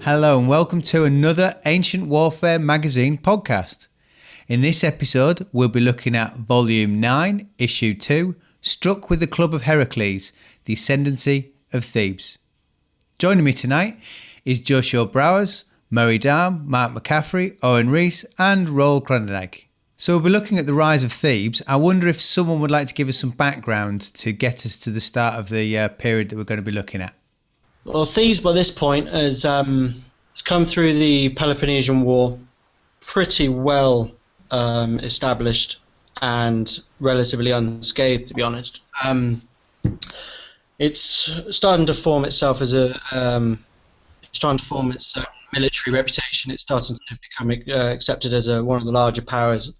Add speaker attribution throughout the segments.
Speaker 1: Hello and welcome to another Ancient Warfare Magazine podcast. In this episode, we'll be looking at Volume 9, Issue 2, Struck with the Club of Heracles, the Ascendancy of Thebes. Joining me tonight is Josho Browers, Dahm, MacCaffery, Owen, Rees and Roel Konijnendijk. So we'll be looking at the rise of Thebes. I wonder if someone would like to give us some background to get us to the start of the period that we're going to be looking at.
Speaker 2: Well, Thebes by this point has come through the Peloponnesian War pretty well established and relatively unscathed, to be honest. It's starting to form itself as its military reputation. It's starting to become accepted as one of the larger powers,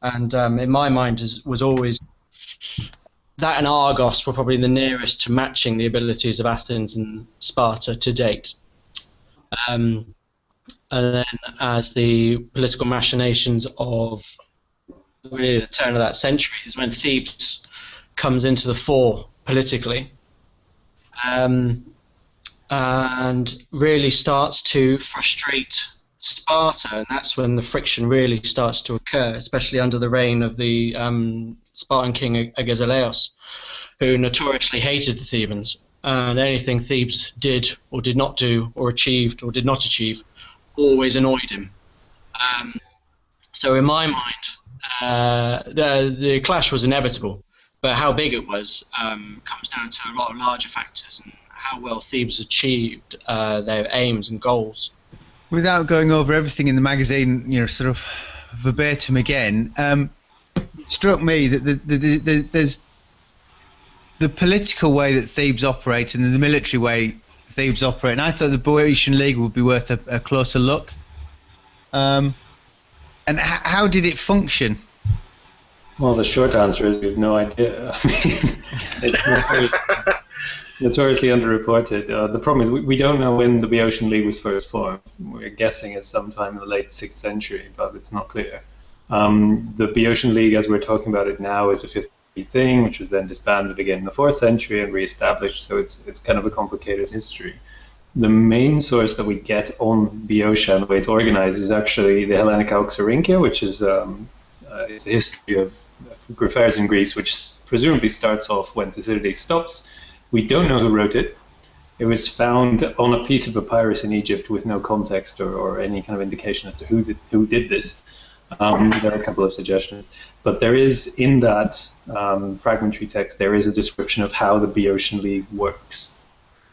Speaker 2: and in my mind was always that and Argos were probably the nearest to matching the abilities of Athens and Sparta to date. And then as the political machinations of really the turn of that century is when Thebes comes into the fore politically, and really starts to frustrate Sparta, and that's when the friction really starts to occur, especially under the reign of the Spartan king Agesilaos, who notoriously hated the Thebans, and anything Thebes did or did not do or achieved or did not achieve always annoyed him. So in my mind, the clash was inevitable, but how big it was comes down to a lot of larger factors and how well Thebes achieved their aims and goals.
Speaker 1: Without going over everything in the magazine, sort of verbatim again, struck me that there's the political way that Thebes operate and the military way Thebes operate, and I thought the Boeotian League would be worth a closer look. And how did it function?
Speaker 3: Well, the short answer is we have no idea. I mean, it's notoriously underreported. The problem is we don't know when the Boeotian League was first formed. We're guessing it's sometime in the late 6th century, but it's not clear. The Boeotian League, as we're talking about it now, is a 5th thing, which was then disbanded again in the 4th century and re-established, so it's kind of a complicated history. The main source that we get on Boeotia and the way it's organized is actually the Hellenic Auxorhynchia, which is it's a history of affairs in Greece, which presumably starts off when Thucydides stops. We don't know who wrote it. It was found on a piece of papyrus in Egypt with no context or any kind of indication as to who did this. There are a couple of suggestions, but there is in that fragmentary text there is a description of how the Boeotian League works,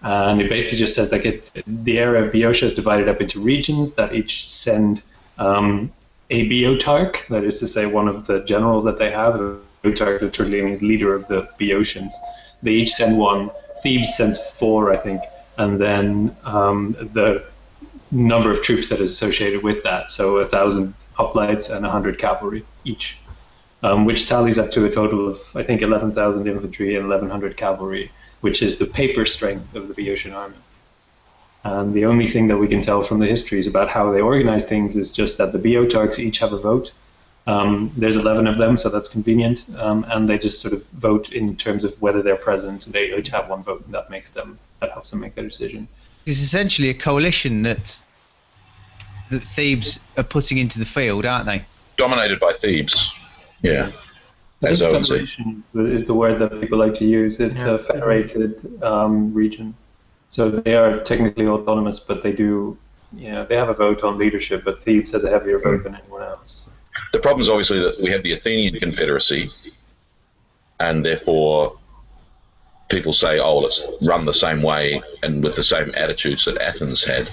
Speaker 3: and it basically just says the area of Boeotia is divided up into regions that each send a Boeotarch, that is to say one of the generals that they have. A Boeotarch literally means leader of the Boeotians. They each send one. Thebes sends 4, I think, and then the number of troops that is associated with that, so 1,000 hoplites and 100 cavalry each, which tallies up to a total of, I think, 11,000 infantry and 1,100 cavalry, which is the paper strength of the Boeotian army. And the only thing that we can tell from the histories about how they organize things is just that the Boeotarchs each have a vote. There's 11 of them, so that's convenient, and they just sort of vote in terms of whether they're present. They each have one vote, and that helps them make their decision.
Speaker 1: It's essentially a coalition that Thebes are putting into the field, aren't they?
Speaker 4: Dominated by Thebes, yeah. As Owen said,
Speaker 3: is the word that people like to use. It's a federated region, so they are technically autonomous, but they have a vote on leadership. But Thebes has a heavier vote than anyone else.
Speaker 4: The problem is obviously that we have the Athenian Confederacy, and therefore people say, oh, well, it's run the same way and with the same attitudes that Athens had,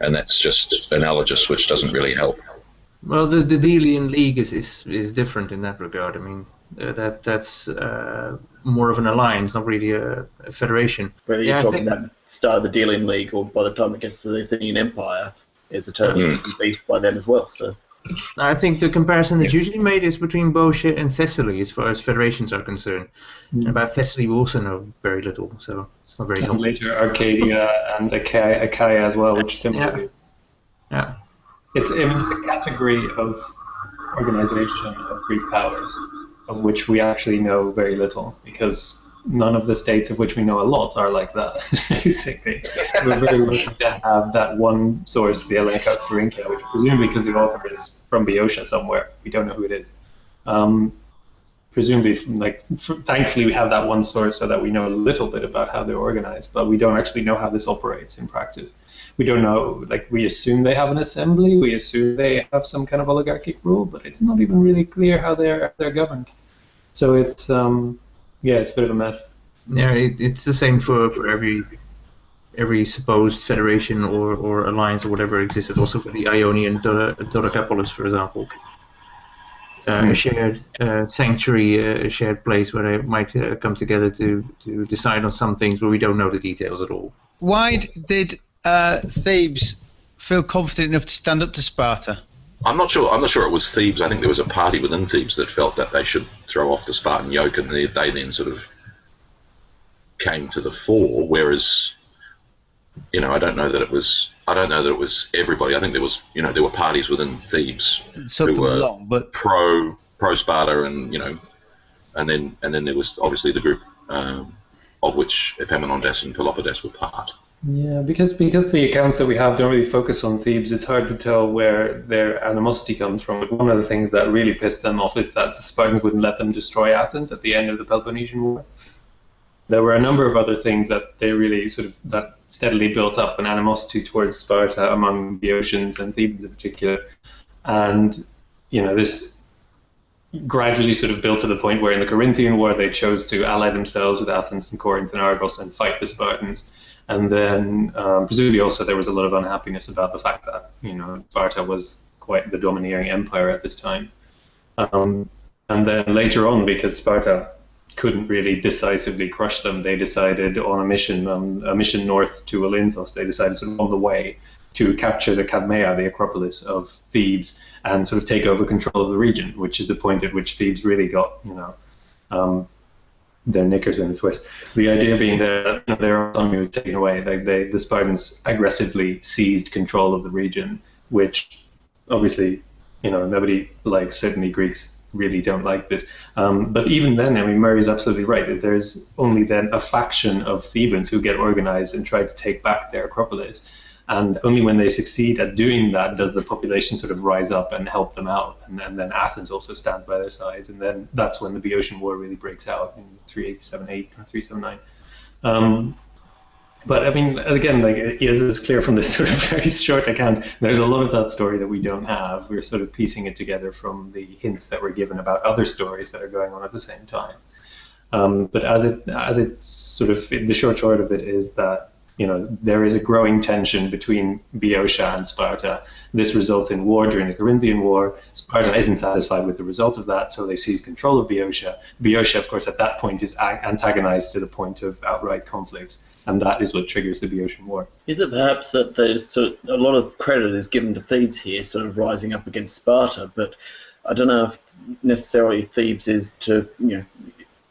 Speaker 4: and that's just analogous, which doesn't really help.
Speaker 5: Well, the Delian League is different in that regard. I mean, that's more of an alliance, not really a federation.
Speaker 6: Whether you're talking about the start of the Delian League or by the time it gets to the Athenian Empire, is a totally beast by then as well. So
Speaker 5: I think the comparison that's usually made is between Boeotia and Thessaly as far as federations are concerned. And about Thessaly we also know very little, so it's not very helpful.
Speaker 3: And later Arcadia and Achaia as well, which similarly.
Speaker 5: Yeah.
Speaker 3: It's a category of organization of Greek powers of which we actually know very little, because none of the states of which we know a lot are like that, basically. We're very lucky to have that one source, the Hellenic Thuringia, which presumably because the author is from Boeotia somewhere, we don't know who it is. Presumably, thankfully we have that one source so that we know a little bit about how they're organized, but we don't actually know how this operates in practice. We don't know, we assume they have an assembly, we assume they have some kind of oligarchic rule, but it's not even really clear how they're governed. So it's, it's a bit of a mess.
Speaker 5: Yeah, it's the same for every supposed federation or alliance or whatever existed, also for the Ionian Dodekapolis, for example. A shared sanctuary, a shared place where they might come together to decide on some things, but we don't know the details at all.
Speaker 1: Why did Thebes feel confident enough to stand up to Sparta?
Speaker 4: I'm not sure it was Thebes. I think there was a party within Thebes that felt that they should throw off the Spartan yoke, and they then sort of came to the fore. Whereas, I don't know that it was everybody. I think there was, there were parties within Thebes who were pro Sparta, and and then there was obviously the group of which Epaminondas and Peloponnesian were part.
Speaker 3: Yeah, because the accounts that we have don't really focus on Thebes, it's hard to tell where their animosity comes from. But one of the things that really pissed them off is that the Spartans wouldn't let them destroy Athens at the end of the Peloponnesian War. There were a number of other things that they really that steadily built up an animosity towards Sparta among Boeotians and Thebans in particular. And, this gradually built to the point where in the Corinthian War they chose to ally themselves with Athens and Corinth and Argos and fight the Spartans. And then presumably also there was a lot of unhappiness about the fact that, Sparta was quite the domineering empire at this time. And then later on, because Sparta couldn't really decisively crush them, they decided on a mission north to Olynthos. They decided on the way to capture the Cadmea, the Acropolis of Thebes, and take over control of the region, which is the point at which Thebes really got, their knickers in its twist. The idea being that their autonomy was taken away. The Spartans aggressively seized control of the region, which obviously, nobody likes. Certainly Greeks really don't like this. But even then, Murray's absolutely right. There's only then a faction of Thebans who get organized and try to take back their Acropolis. And only when they succeed at doing that does the population rise up and help them out. And then Athens also stands by their sides. And then that's when the Boeotian War really breaks out in 378 or 379. But again, it is clear from this very short account, there's a lot of that story that we don't have. We're piecing it together from the hints that were given about other stories that are going on at the same time. But as it's the short of it is that, there is a growing tension between Boeotia and Sparta. This results in war during the Corinthian War. Sparta isn't satisfied with the result of that, so they seize control of Boeotia. Boeotia, of course, at that point is antagonized to the point of outright conflict, and that is what triggers the Boeotian War.
Speaker 6: Is it perhaps that there's a lot of credit is given to Thebes here, rising up against Sparta, but I don't know if necessarily Thebes is to,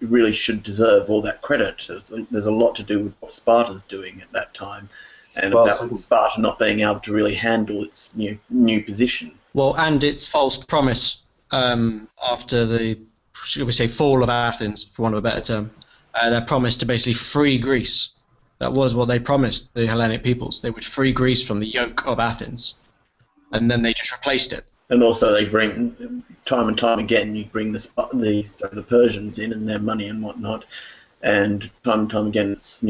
Speaker 6: really should deserve all that credit. There's a lot to do with what Sparta's doing at that time, and about Sparta not being able to really handle its new position.
Speaker 2: Well, and its false promise after the, shall we say, fall of Athens, for want of a better term, their promise to basically free Greece. That was what they promised the Hellenic peoples. They would free Greece from the yoke of Athens, and then they just replaced it.
Speaker 6: And also they bring, time and time again, you bring the Persians in and their money and whatnot, and time again it's,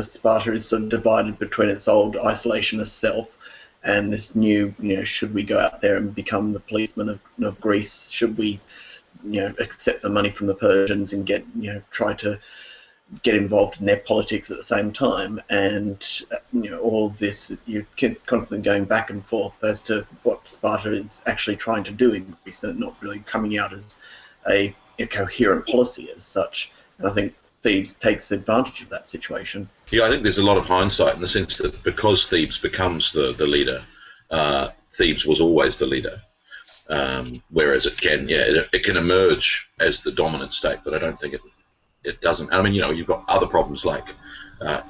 Speaker 6: Sparta is divided between its old isolationist self and this new, should we go out there and become the policeman of Greece? Should we, accept the money from the Persians and try to get involved in their politics at the same time? And all of this, you're constantly going back and forth as to what Sparta is actually trying to do in Greece, and not really coming out as a coherent policy as such. And I think Thebes takes advantage of that situation.
Speaker 4: Yeah, I think there's a lot of hindsight in the sense that because Thebes becomes the leader, Thebes was always the leader. Whereas it can emerge as the dominant state, but I don't think it doesn't. You've got other problems like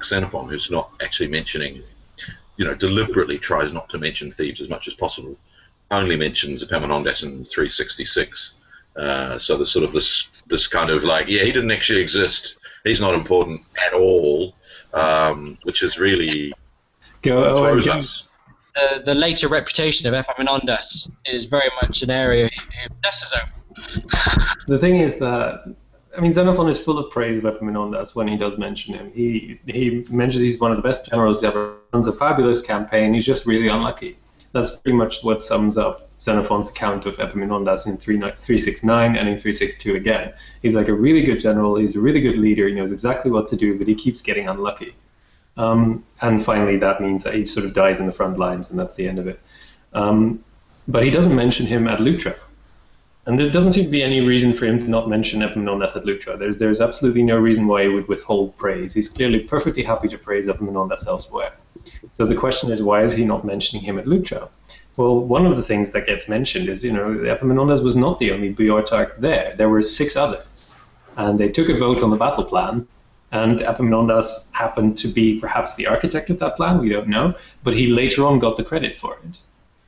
Speaker 4: Xenophon, who's not actually mentioning, deliberately tries not to mention Thebes as much as possible, only mentions Epaminondas in 366, So there's sort of this kind of like, yeah, he didn't actually exist. He's not important at all, which is really throws us.
Speaker 2: The later reputation of Epaminondas is very much an area he obsesses over.
Speaker 3: The thing is that, I mean, Xenophon is full of praise of Epaminondas when he does mention him. He mentions he's one of the best generals ever, runs a fabulous campaign, he's just really unlucky. That's pretty much what sums up Xenophon's account of Epaminondas in 369 and in 362 again. He's like a really good general, he's a really good leader, he knows exactly what to do, but he keeps getting unlucky. And finally that means that he sort of dies in the front lines, and that's the end of it. But he doesn't mention him at Leuctra. And there doesn't seem to be any reason for him to not mention Epaminondas at Leuctra. There's absolutely no reason why he would withhold praise. He's clearly perfectly happy to praise Epaminondas elsewhere. So the question is, why is he not mentioning him at Leuctra? Well, one of the things that gets mentioned is, Epaminondas was not the only Boeotarch there. There were 6 others. And they took a vote on the battle plan, and Epaminondas happened to be perhaps the architect of that plan, we don't know, but he later on got the credit for it.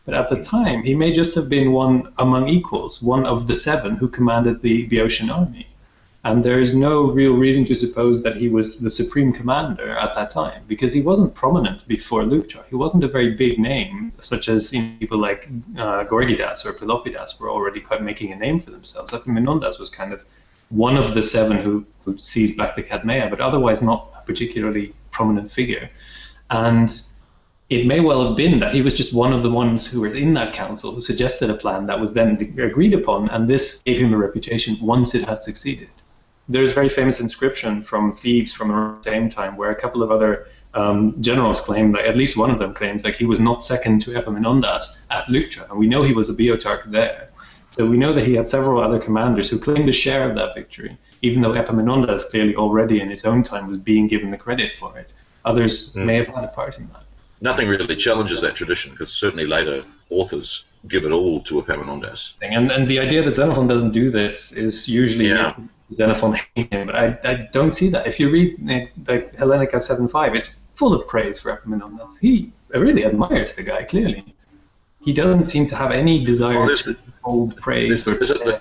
Speaker 3: But at the time, he may just have been one among equals, one of the 7 who commanded the Boeotian army. And there is no real reason to suppose that he was the supreme commander at that time, because he wasn't prominent before Leuctra. He wasn't a very big name, such as people like Gorgidas or Pelopidas were already quite making a name for themselves. Epaminondas was kind of one of the 7 who seized back the Cadmea, but otherwise not a particularly prominent figure. And it may well have been that he was just one of the ones who were in that council who suggested a plan that was then agreed upon, and this gave him a reputation once it had succeeded. There's a very famous inscription from Thebes from around the same time where a couple of other generals claim, like, at least one of them claims, like he was not second to Epaminondas at Leuctra, and we know he was a Boeotarch there. So we know that he had several other commanders who claimed a share of that victory, even though Epaminondas clearly already in his own time was being given the credit for it. Others may have had a part in that.
Speaker 4: Nothing really challenges that tradition, because certainly later authors give it all to Epaminondas.
Speaker 3: And the idea that Xenophon doesn't do this is usually Xenophon hating him, but I don't see that. If you read like Hellenic 7.5, it's full of praise for Epaminondas. He really admires the guy, clearly. He doesn't seem to have any desire to hold praise or wasn't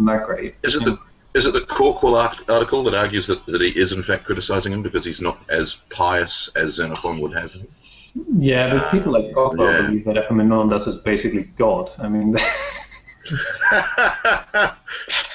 Speaker 3: that great. Is it
Speaker 4: the Corkwell article that argues that he is in fact criticizing him because he's not as pious as Xenophon would have him?
Speaker 3: Yeah, but people like Corkwell believe that Epaminondas was basically God. I mean,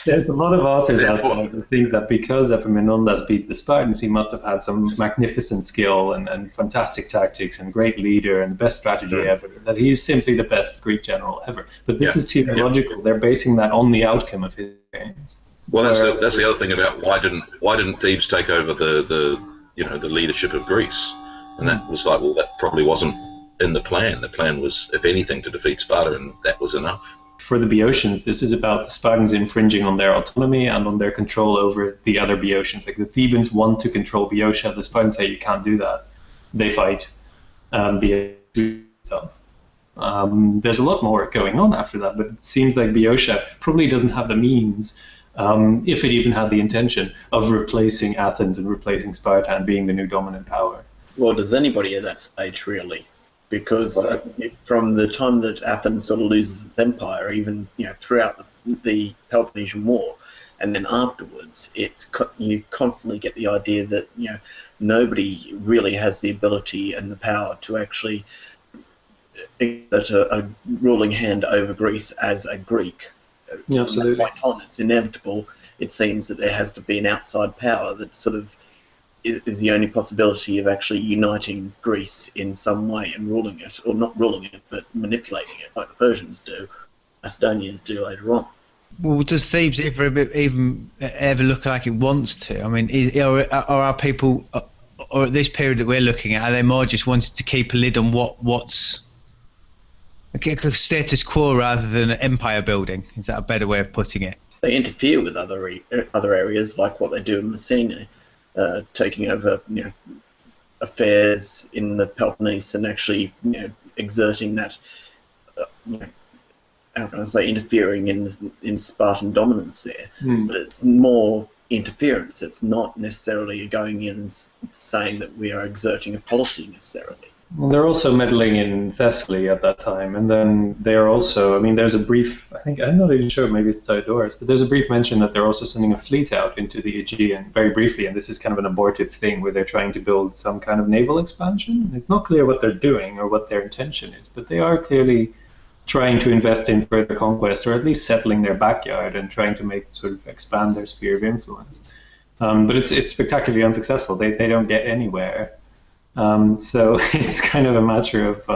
Speaker 3: there's a lot of authors out there who think that because Epaminondas beat the Spartans, he must have had some magnificent skill and fantastic tactics and great leader and the best strategy ever, that he's simply the best Greek general ever. But this is teleological. They're basing that on the outcome of his games.
Speaker 4: Well, that's the other thing about why didn't Thebes take over the leadership of Greece? And that was like, well, that probably wasn't in the plan. The plan was, if anything, to defeat Sparta, and that was enough.
Speaker 3: For the Boeotians, this is about the Spartans infringing on their autonomy and on their control over the other Boeotians. Like the Thebans want to control Boeotia, the Spartans say you can't do that. They fight Boeotia itself. There's a lot more going on after that, but it seems like Boeotia probably doesn't have the means, if it even had the intention, of replacing Athens and replacing Sparta and being the new dominant power.
Speaker 6: Well, does anybody at that stage really? Because from the time that Athens sort of loses its empire, even throughout the Peloponnesian War, and then afterwards, you constantly get the idea that nobody really has the ability and the power to actually exert a ruling hand over Greece as a Greek.
Speaker 3: Yeah, absolutely.
Speaker 6: From that point on, it's inevitable. It seems that there has to be an outside power that sort of is the only possibility of actually uniting Greece in some way and ruling it, or not ruling it, but manipulating it, like the Persians do, Macedonians do later on.
Speaker 1: Well, does Thebes ever look like it wants to? I mean, are our people, or at this period that we're looking at, are they more just wanting to keep a lid on what's a status quo rather than empire building? Is that a better way of putting it?
Speaker 6: They interfere with other areas, like what they do in Messina. Taking over, affairs in the Peloponnese and actually, exerting that, how can I say, interfering in Spartan dominance there. But it's more interference. It's not necessarily going in and saying that we are exerting a policy necessarily.
Speaker 3: Well, they're also meddling in Thessaly at that time, and then they're also, I mean, there's a brief, I think, I'm not even sure, maybe it's Diodorus, but there's a brief mention that they're also sending a fleet out into the Aegean, very briefly, and this is kind of an abortive thing where they're trying to build some kind of naval expansion. It's not clear what they're doing or what their intention is, but they are clearly trying to invest in further conquest, or at least settling their backyard and trying to make sort of expand their sphere of influence. But it's spectacularly unsuccessful. They don't get anywhere. So it's kind of a matter of,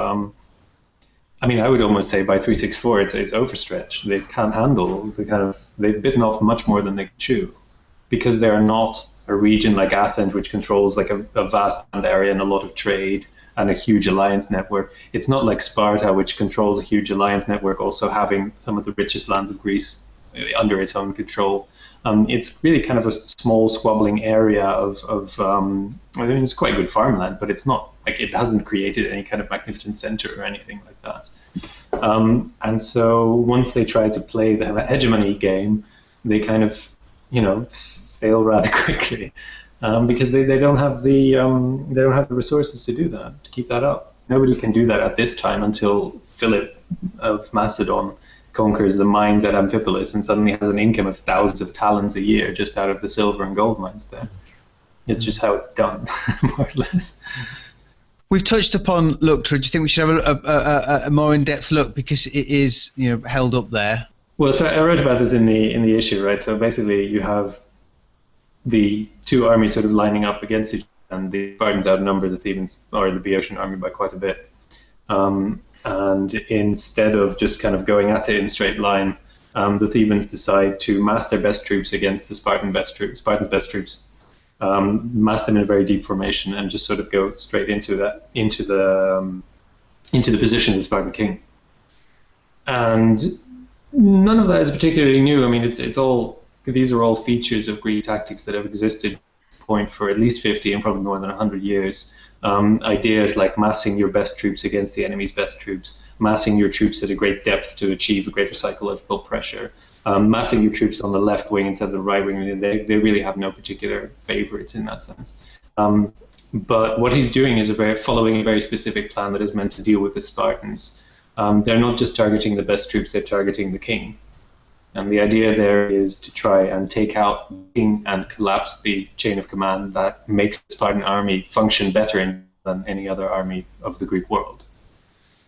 Speaker 3: I mean, I would almost say by 364 it's overstretched. They can't handle the kind of, they've bitten off much more than they can chew, because they're not a region like Athens, which controls like a vast land area and a lot of trade and a huge alliance network. It's not like Sparta, which controls a huge alliance network, also having some of the richest lands of Greece under its own control. It's really kind of a small squabbling area of I mean, it's quite good farmland, but it's not like, it hasn't created any kind of magnificent center or anything like that. And so once they try to play the hegemony game, they kind of, fail rather quickly, because they don't have the resources to do that, to keep that up. Nobody can do that at this time until Philip of Macedon conquers the mines at Amphipolis and suddenly has an income of thousands of talents a year just out of the silver and gold mines there. It's just how it's done, more or less.
Speaker 1: We've touched upon Leuctra. Do you think we should have a more in-depth look, because it is held up there?
Speaker 3: Well, so I wrote about this in the issue, right? So basically you have the two armies sort of lining up against each other, and the Spartans outnumber the Thebans or the Boeotian army by quite a bit. And instead of just kind of going at it in a straight line, the Thebans decide to mass their best troops against the Spartans' best troops, mass them in a very deep formation, and just sort of go straight into the position of the Spartan king. And none of that is particularly new. I mean, these are all features of Greek tactics that have existed at this point for at least 50 and probably more than 100 years. Ideas like massing your best troops against the enemy's best troops, massing your troops at a great depth to achieve a greater psychological pressure, massing your troops on the left wing instead of the right wing. They really have no particular favorites in that sense. But what he's doing is following a very specific plan that is meant to deal with the Spartans. They're not just targeting the best troops, they're targeting the king. And the idea there is to try and take out the king and collapse the chain of command that makes the Spartan army function better than any other army of the Greek world.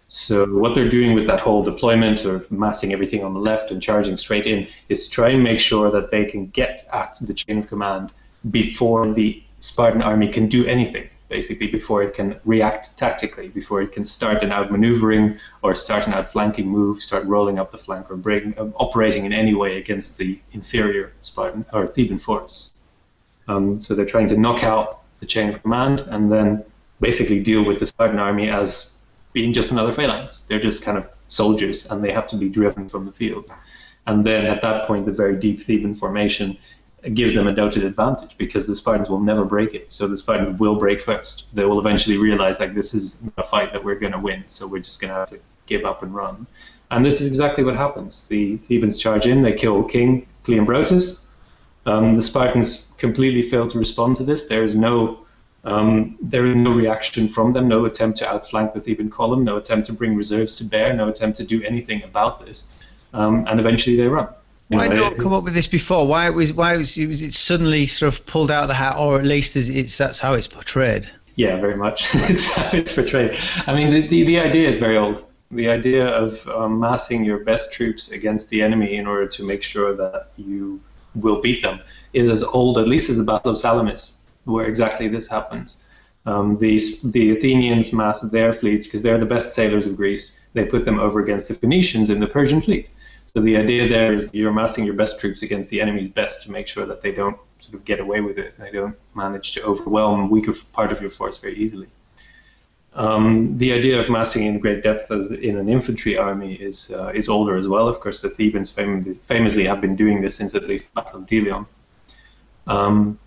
Speaker 3: So what they're doing with that whole deployment, or massing everything on the left and charging straight in, is to try and make sure that they can get at the chain of command before the Spartan army can do anything, basically before it can react tactically, before it can start an outmaneuvering or start an outflanking move, start rolling up the flank, or operating in any way against the inferior Spartan or Theban force. So they're trying to knock out the chain of command and then basically deal with the Spartan army as being just another phalanx. They're just kind of soldiers, and they have to be driven from the field. And then at that point, the very deep Theban formation gives them a noted advantage, because the Spartans will never break it. So the Spartans will break first. They will eventually realize, like, this is a fight that we're going to win, so we're just going to have to give up and run. And this is exactly what happens. The Thebans charge in, they kill King Cleombrotus. The Spartans completely fail to respond to this. There is no reaction from them, no attempt to outflank the Theban column, no attempt to bring reserves to bear, no attempt to do anything about this. And eventually they run.
Speaker 1: Why not come up with this before? Why was it suddenly sort of pulled out of the hat, or at least that's how it's portrayed?
Speaker 3: Yeah, very much. It's how it's portrayed. I mean, the idea is very old. The idea of massing your best troops against the enemy in order to make sure that you will beat them is as old, at least, as the Battle of Salamis, where exactly this happened. The Athenians massed their fleets because they're the best sailors of Greece. They put them over against the Phoenicians in the Persian fleet. So the idea there is you're massing your best troops against the enemy's best to make sure that they don't sort of get away with it. They don't manage to overwhelm a weaker part of your force very easily. The idea of massing in great depth as in an infantry army is older as well. Of course, the Thebans famously have been doing this since at least the Battle of Delian. And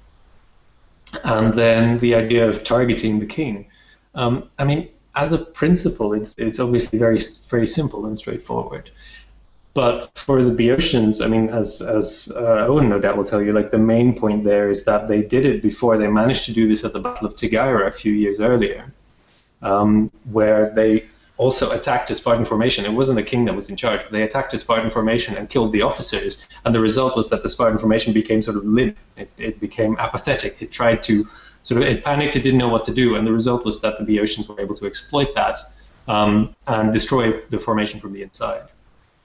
Speaker 3: then the idea of targeting the king. I mean, as a principle, it's obviously very, very simple and straightforward. But for the Boeotians, I mean, as Owen no doubt will tell you, like, the main point there is that they did it before. They managed to do this at the Battle of Tegaira a few years earlier. where they also attacked a Spartan formation. It wasn't the king that was in charge. They attacked a Spartan formation and killed the officers, and the result was that the Spartan formation became sort of limp. It became apathetic. It tried to it panicked. It didn't know what to do, and the result was that the Boeotians were able to exploit that and destroy the formation from the inside.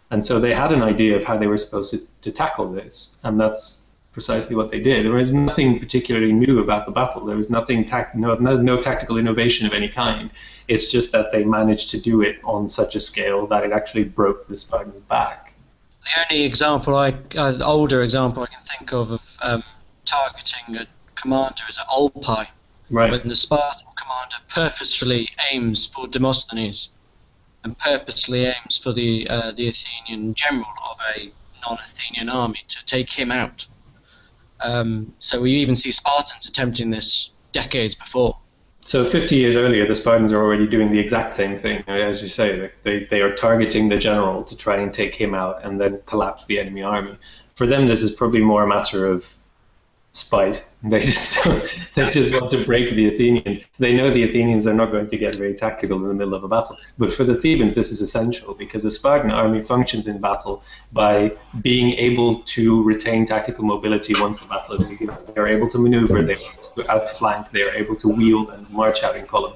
Speaker 3: And so they had an idea of how they were supposed to tackle this, and that's precisely what they did. There was nothing particularly new about the battle. There was nothing no tactical innovation of any kind. It's just that they managed to do it on such a scale that it actually broke the Spartans' back.
Speaker 2: The only example older example I can think of targeting a commander is at Olpai,
Speaker 3: right,
Speaker 2: when the Spartan commander purposefully aims for Demosthenes and purposely aims for the Athenian general of a non-Athenian army to take him out. So we even see Spartans attempting this decades before.
Speaker 3: So 50 years earlier, the Spartans are already doing the exact same thing. As you say, they are targeting the general to try and take him out and then collapse the enemy army. For them, this is probably more a matter of spite. They just want to break the Athenians. They know the Athenians are not going to get very tactical in the middle of a battle. But for the Thebans, this is essential, because the Spartan army functions in battle by being able to retain tactical mobility once the battle is begun. They are able to maneuver, they are able to outflank, they are able to wield and march out in column.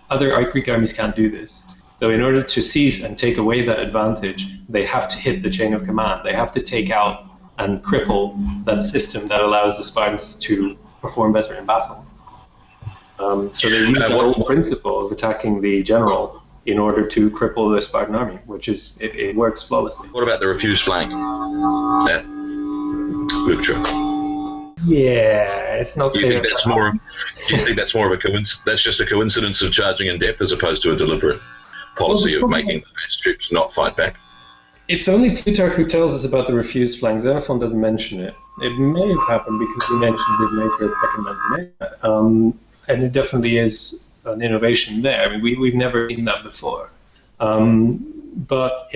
Speaker 3: Other Greek armies can't do this. So in order to seize and take away that advantage, they have to hit the chain of command. They have to take out and cripple that system that allows the Spartans to perform better in battle. So they use that whole principle of attacking the general in order to cripple the Spartan army, which is, it works flawlessly.
Speaker 4: What about the refused flank at Leuctra?
Speaker 3: Yeah, it's not clear.
Speaker 4: Do you think that's more of a coincidence? That's just a coincidence of charging in depth as opposed to a deliberate policy of making the best troops not fight back?
Speaker 3: It's only Plutarch who tells us about the refused flank. Xenophon doesn't mention it. It may have happened because he mentions it later at Second Mantinea. And it definitely is an innovation there. I mean, we've never seen that before. But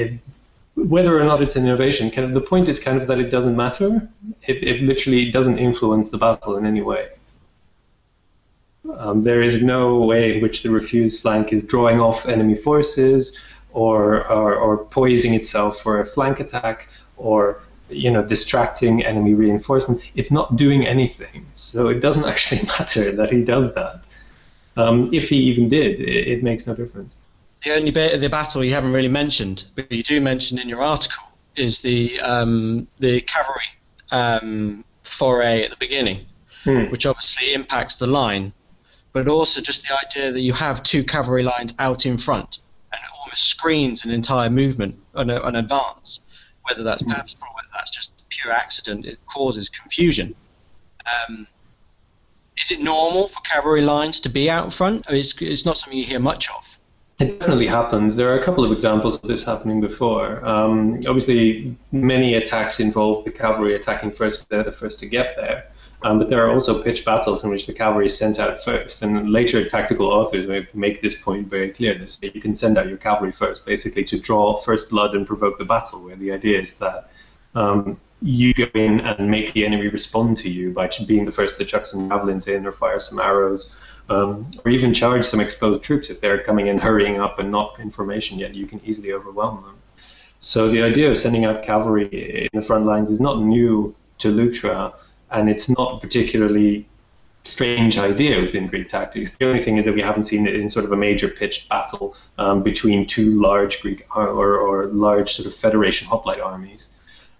Speaker 3: whether or not it's an innovation, the point is kind of that it doesn't matter. It literally doesn't influence the battle in any way. There is no way in which the refused flank is drawing off enemy forces, or poising itself for a flank attack, or distracting enemy reinforcement. It's not doing anything, so it doesn't actually matter that he does that. If he even did, it makes no difference.
Speaker 2: The only bit of the battle you haven't really mentioned, but you do mention in your article, is the cavalry foray at the beginning, which obviously impacts the line, but also just the idea that you have two cavalry lines out in front, and it almost screens an entire movement, an advance. Whether that's purposeful, whether that's just pure accident, it causes confusion. Is it normal for cavalry lines to be out front? I mean, it's not something you hear much of.
Speaker 3: It definitely happens. There are a couple of examples of this happening before. Obviously, many attacks involve the cavalry attacking first. They're the first to get there. But there are also pitched battles in which the cavalry is sent out first, and later tactical authors make this point very clear. They say you can send out your cavalry first, basically to draw first blood and provoke the battle, where the idea is that you go in and make the enemy respond to you by being the first to chuck some javelins in or fire some arrows, or even charge some exposed troops. If they're coming in hurrying up and not in formation yet, you can easily overwhelm them. So the idea of sending out cavalry in the front lines is not new to Leuctra, and it's not a particularly strange idea within Greek tactics. The only thing is that we haven't seen it in sort of a major pitched battle between two large Greek or large sort of Federation hoplite armies.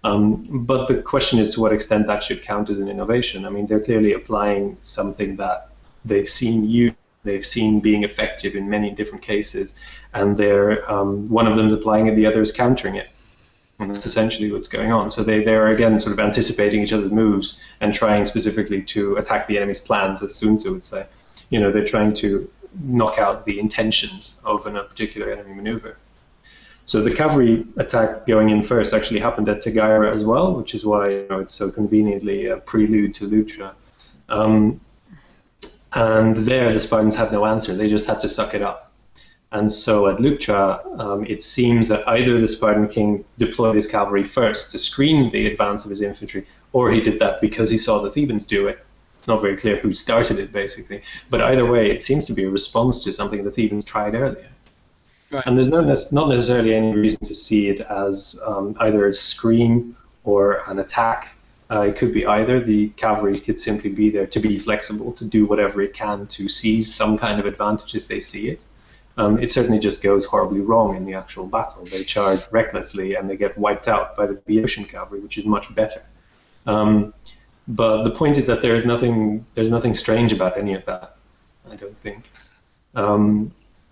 Speaker 3: But the question is to what extent that should count as an innovation. I mean, they're clearly applying something that they've seen being effective in many different cases, and they're one of them's applying it, the other is countering it. And that's essentially what's going on. So they're again sort of anticipating each other's moves and trying specifically to attack the enemy's plans, as Sun Tzu would say. They're trying to knock out the intentions of a particular enemy maneuver. So the cavalry attack going in first actually happened at Tegaira as well, which is why it's so conveniently a prelude to Leuctra. And there the Spartans had no answer. They just had to suck it up. And so at Leuctra, it seems that either the Spartan king deployed his cavalry first to screen the advance of his infantry, or he did that because he saw the Thebans do it. not very clear who started it, basically. But either way, it seems to be a response to something the Thebans tried earlier.
Speaker 2: Right.
Speaker 3: And there's not necessarily any reason to see it as either a screen or an attack. It could be either. The cavalry could simply be there to be flexible, to do whatever it can to seize some kind of advantage if they see it. It certainly just goes horribly wrong in the actual battle. They charge recklessly and they get wiped out by the Boeotian cavalry, which is much better. But the point is that there's nothing strange about any of that, I don't think.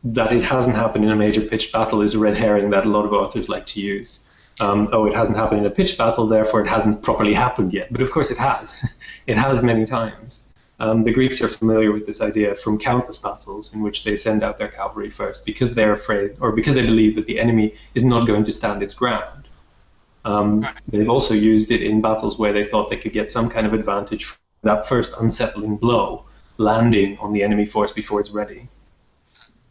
Speaker 3: That it hasn't happened in a major pitched battle is a red herring that a lot of authors like to use. It hasn't happened in a pitched battle, therefore it hasn't properly happened yet. But of course it has. It has many times. The Greeks are familiar with this idea from countless battles in which they send out their cavalry first because they're afraid, or because they believe that the enemy is not going to stand its ground. They've also used it in battles where they thought they could get some kind of advantage from that first unsettling blow landing on the enemy force before it's ready.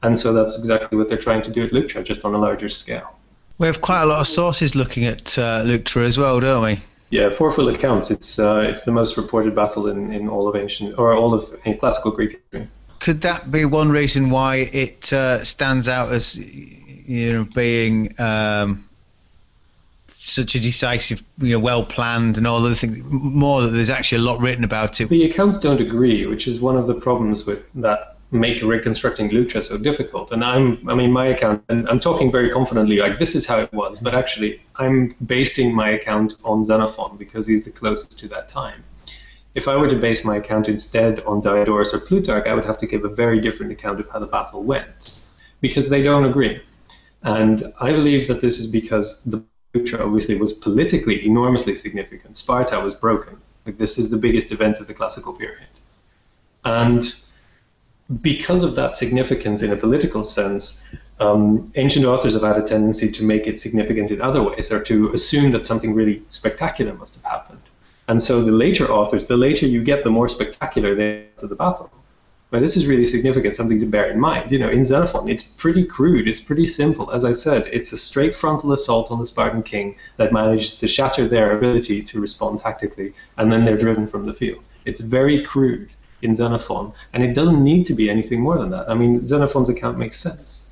Speaker 3: And so that's exactly what they're trying to do at Leuctra, just on a larger scale.
Speaker 1: We have quite a lot of sources looking at Leuctra as well, don't we?
Speaker 3: Yeah, for full accounts, it's the most reported battle in all of ancient, or all of classical Greek history. Could
Speaker 1: that be one reason why it stands out as being such a decisive, well planned and all other things? More that there's actually a lot written about it.
Speaker 3: The accounts don't agree, which is one of the problems with that make reconstructing Leuctra so difficult. And my account, and I'm talking very confidently, like this is how it was, but actually I'm basing my account on Xenophon because he's the closest to that time. If I were to base my account instead on Diodorus or Plutarch, I would have to give a very different account of how the battle went, because they don't agree. And I believe that this is because the Leuctra obviously was politically enormously significant. Sparta was broken. Like, this is the biggest event of the classical period. And because of that significance in a political sense, ancient authors have had a tendency to make it significant in other ways, or to assume that something really spectacular must have happened. And so the later authors, the later you get, the more spectacular they are to the battle. But this is really significant, something to bear in mind. In Xenophon, it's pretty crude, it's pretty simple. As I said, it's a straight frontal assault on the Spartan king that manages to shatter their ability to respond tactically, and then they're driven from the field. It's very crude in Xenophon, and it doesn't need to be anything more than that. Xenophon's account makes sense.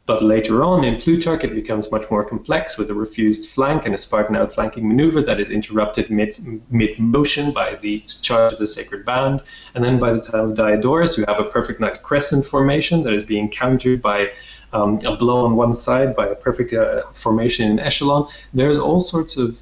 Speaker 3: But later on in Plutarch, it becomes much more complex with a refused flank and a Spartan outflanking maneuver that is interrupted mid-motion by the charge of the sacred band. And then by the time of Diodorus, you have a perfect nice crescent formation that is being countered by a blow on one side, by a perfect formation in echelon. There's all sorts of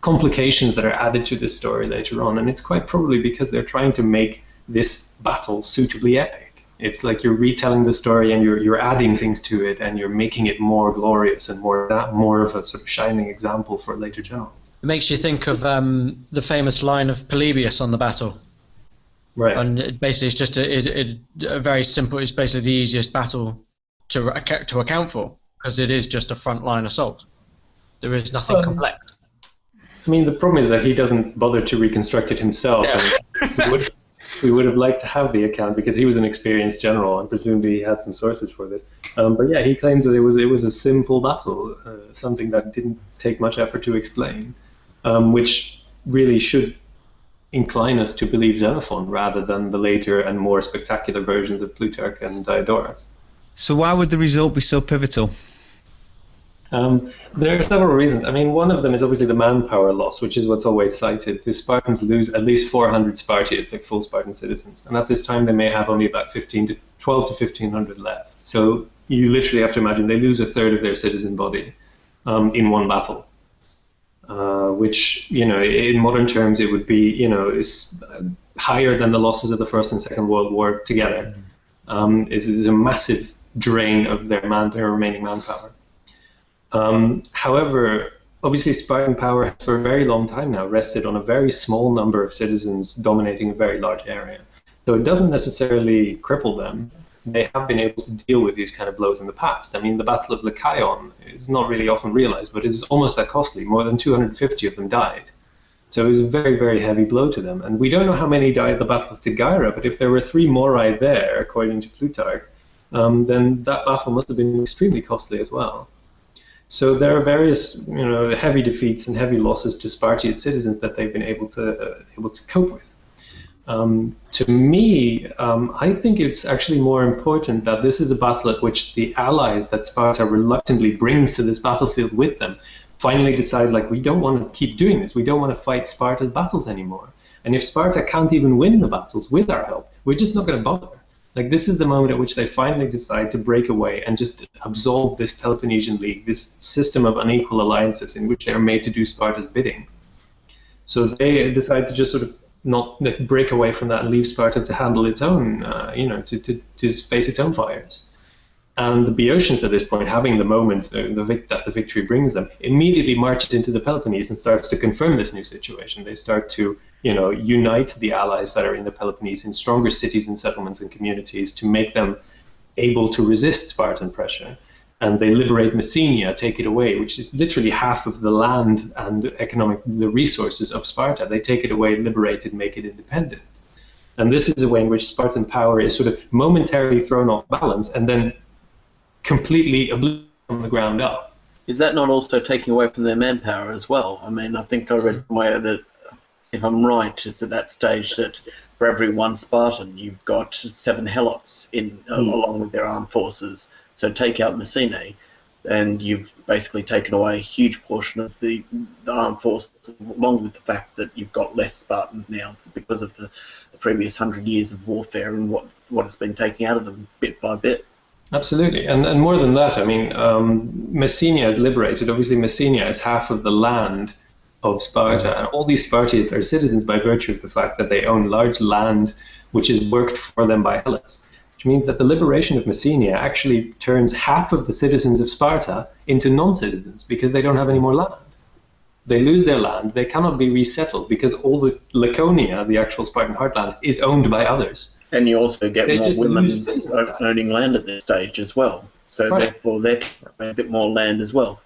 Speaker 3: complications that are added to this story later on, and it's quite probably because they're trying to make this battle suitably epic. It's like you're retelling the story and you're adding things to it and you're making it more glorious and more of a sort of shining example for a later general.
Speaker 2: It makes you think of the famous line of Polybius on the battle.
Speaker 3: Right.
Speaker 2: And it basically it's just a very simple, it's basically the easiest battle to account for, because it is just a frontline assault. There is nothing complex.
Speaker 3: The problem is that he doesn't bother to reconstruct it himself. Yeah. We would have liked to have the account because he was an experienced general and presumably he had some sources for this. But yeah, he claims that it was a simple battle, something that didn't take much effort to explain, which really should incline us to believe Xenophon rather than the later and more spectacular versions of Plutarch and Diodorus.
Speaker 1: So why would the result be so pivotal?
Speaker 3: There are several reasons. One of them is obviously the manpower loss, which is what's always cited. The Spartans lose at least 400 Spartiates, like full Spartan citizens, and at this time they may have only about 12 to 1500 left. So you literally have to imagine they lose a third of their citizen body in one battle, which, in modern terms it would be, is higher than the losses of the First and Second World War together. Is a massive drain of their remaining manpower. However, obviously Spartan power has for a very long time now rested on a very small number of citizens dominating a very large area. So it doesn't necessarily cripple them. They have been able to deal with these kind of blows in the past. The Battle of Lycaon is not really often realized, but it is almost that costly. More than 250 of them died. So it was a very, very heavy blow to them. And we don't know how many died at the Battle of Tigyra, but if there were 3 Morai there, according to Plutarch, then that battle must have been extremely costly as well. So there are various, heavy defeats and heavy losses to Spartiate citizens that they've been able to cope with. To me, I think it's actually more important that this is a battle at which the allies that Sparta reluctantly brings to this battlefield with them finally decide, like, we don't want to keep doing this. We don't want to fight Sparta's battles anymore. And if Sparta can't even win the battles with our help, we're just not going to bother. Like, this is the moment at which they finally decide to break away and just absolve this Peloponnesian League, this system of unequal alliances in which they are made to do Sparta's bidding. So they decide to just sort of not break away from that and leave Sparta to handle its own, to face its own fires. And the Boeotians at this point, having the moment that the victory brings them, immediately marches into the Peloponnese and starts to confirm this new situation. They start to, unite the allies that are in the Peloponnese in stronger cities and settlements and communities to make them able to resist Spartan pressure. And they liberate Messenia, take it away, which is literally half of the land and the resources of Sparta. They take it away, liberate it, make it independent. And this is a way in which Spartan power is sort of momentarily thrown off balance and then completely obliterated from the ground up.
Speaker 6: Is that not also taking away from their manpower as well? I mean, I think I read somewhere that, if I'm right, it's at that stage that for every one Spartan, you've got 7 helots along with their armed forces. So take out Messene, and you've basically taken away a huge portion of the armed forces, along with the fact that you've got less Spartans now because of the previous 100 years of warfare and what has been taken out of them bit by bit.
Speaker 3: Absolutely, and more than that, I mean, Messenia is liberated. Obviously, Messenia is half of the land of Sparta, and all these Spartians are citizens by virtue of the fact that they own large land which is worked for them by Helots. Which means that the liberation of Messenia actually turns half of the citizens of Sparta into non-citizens because they don't have any more land. They lose their land, they cannot be resettled because all the Laconia, the actual Spartan heartland, is owned by others.
Speaker 6: And you also get more women owning land at this stage as well. So therefore they're a bit more land as well.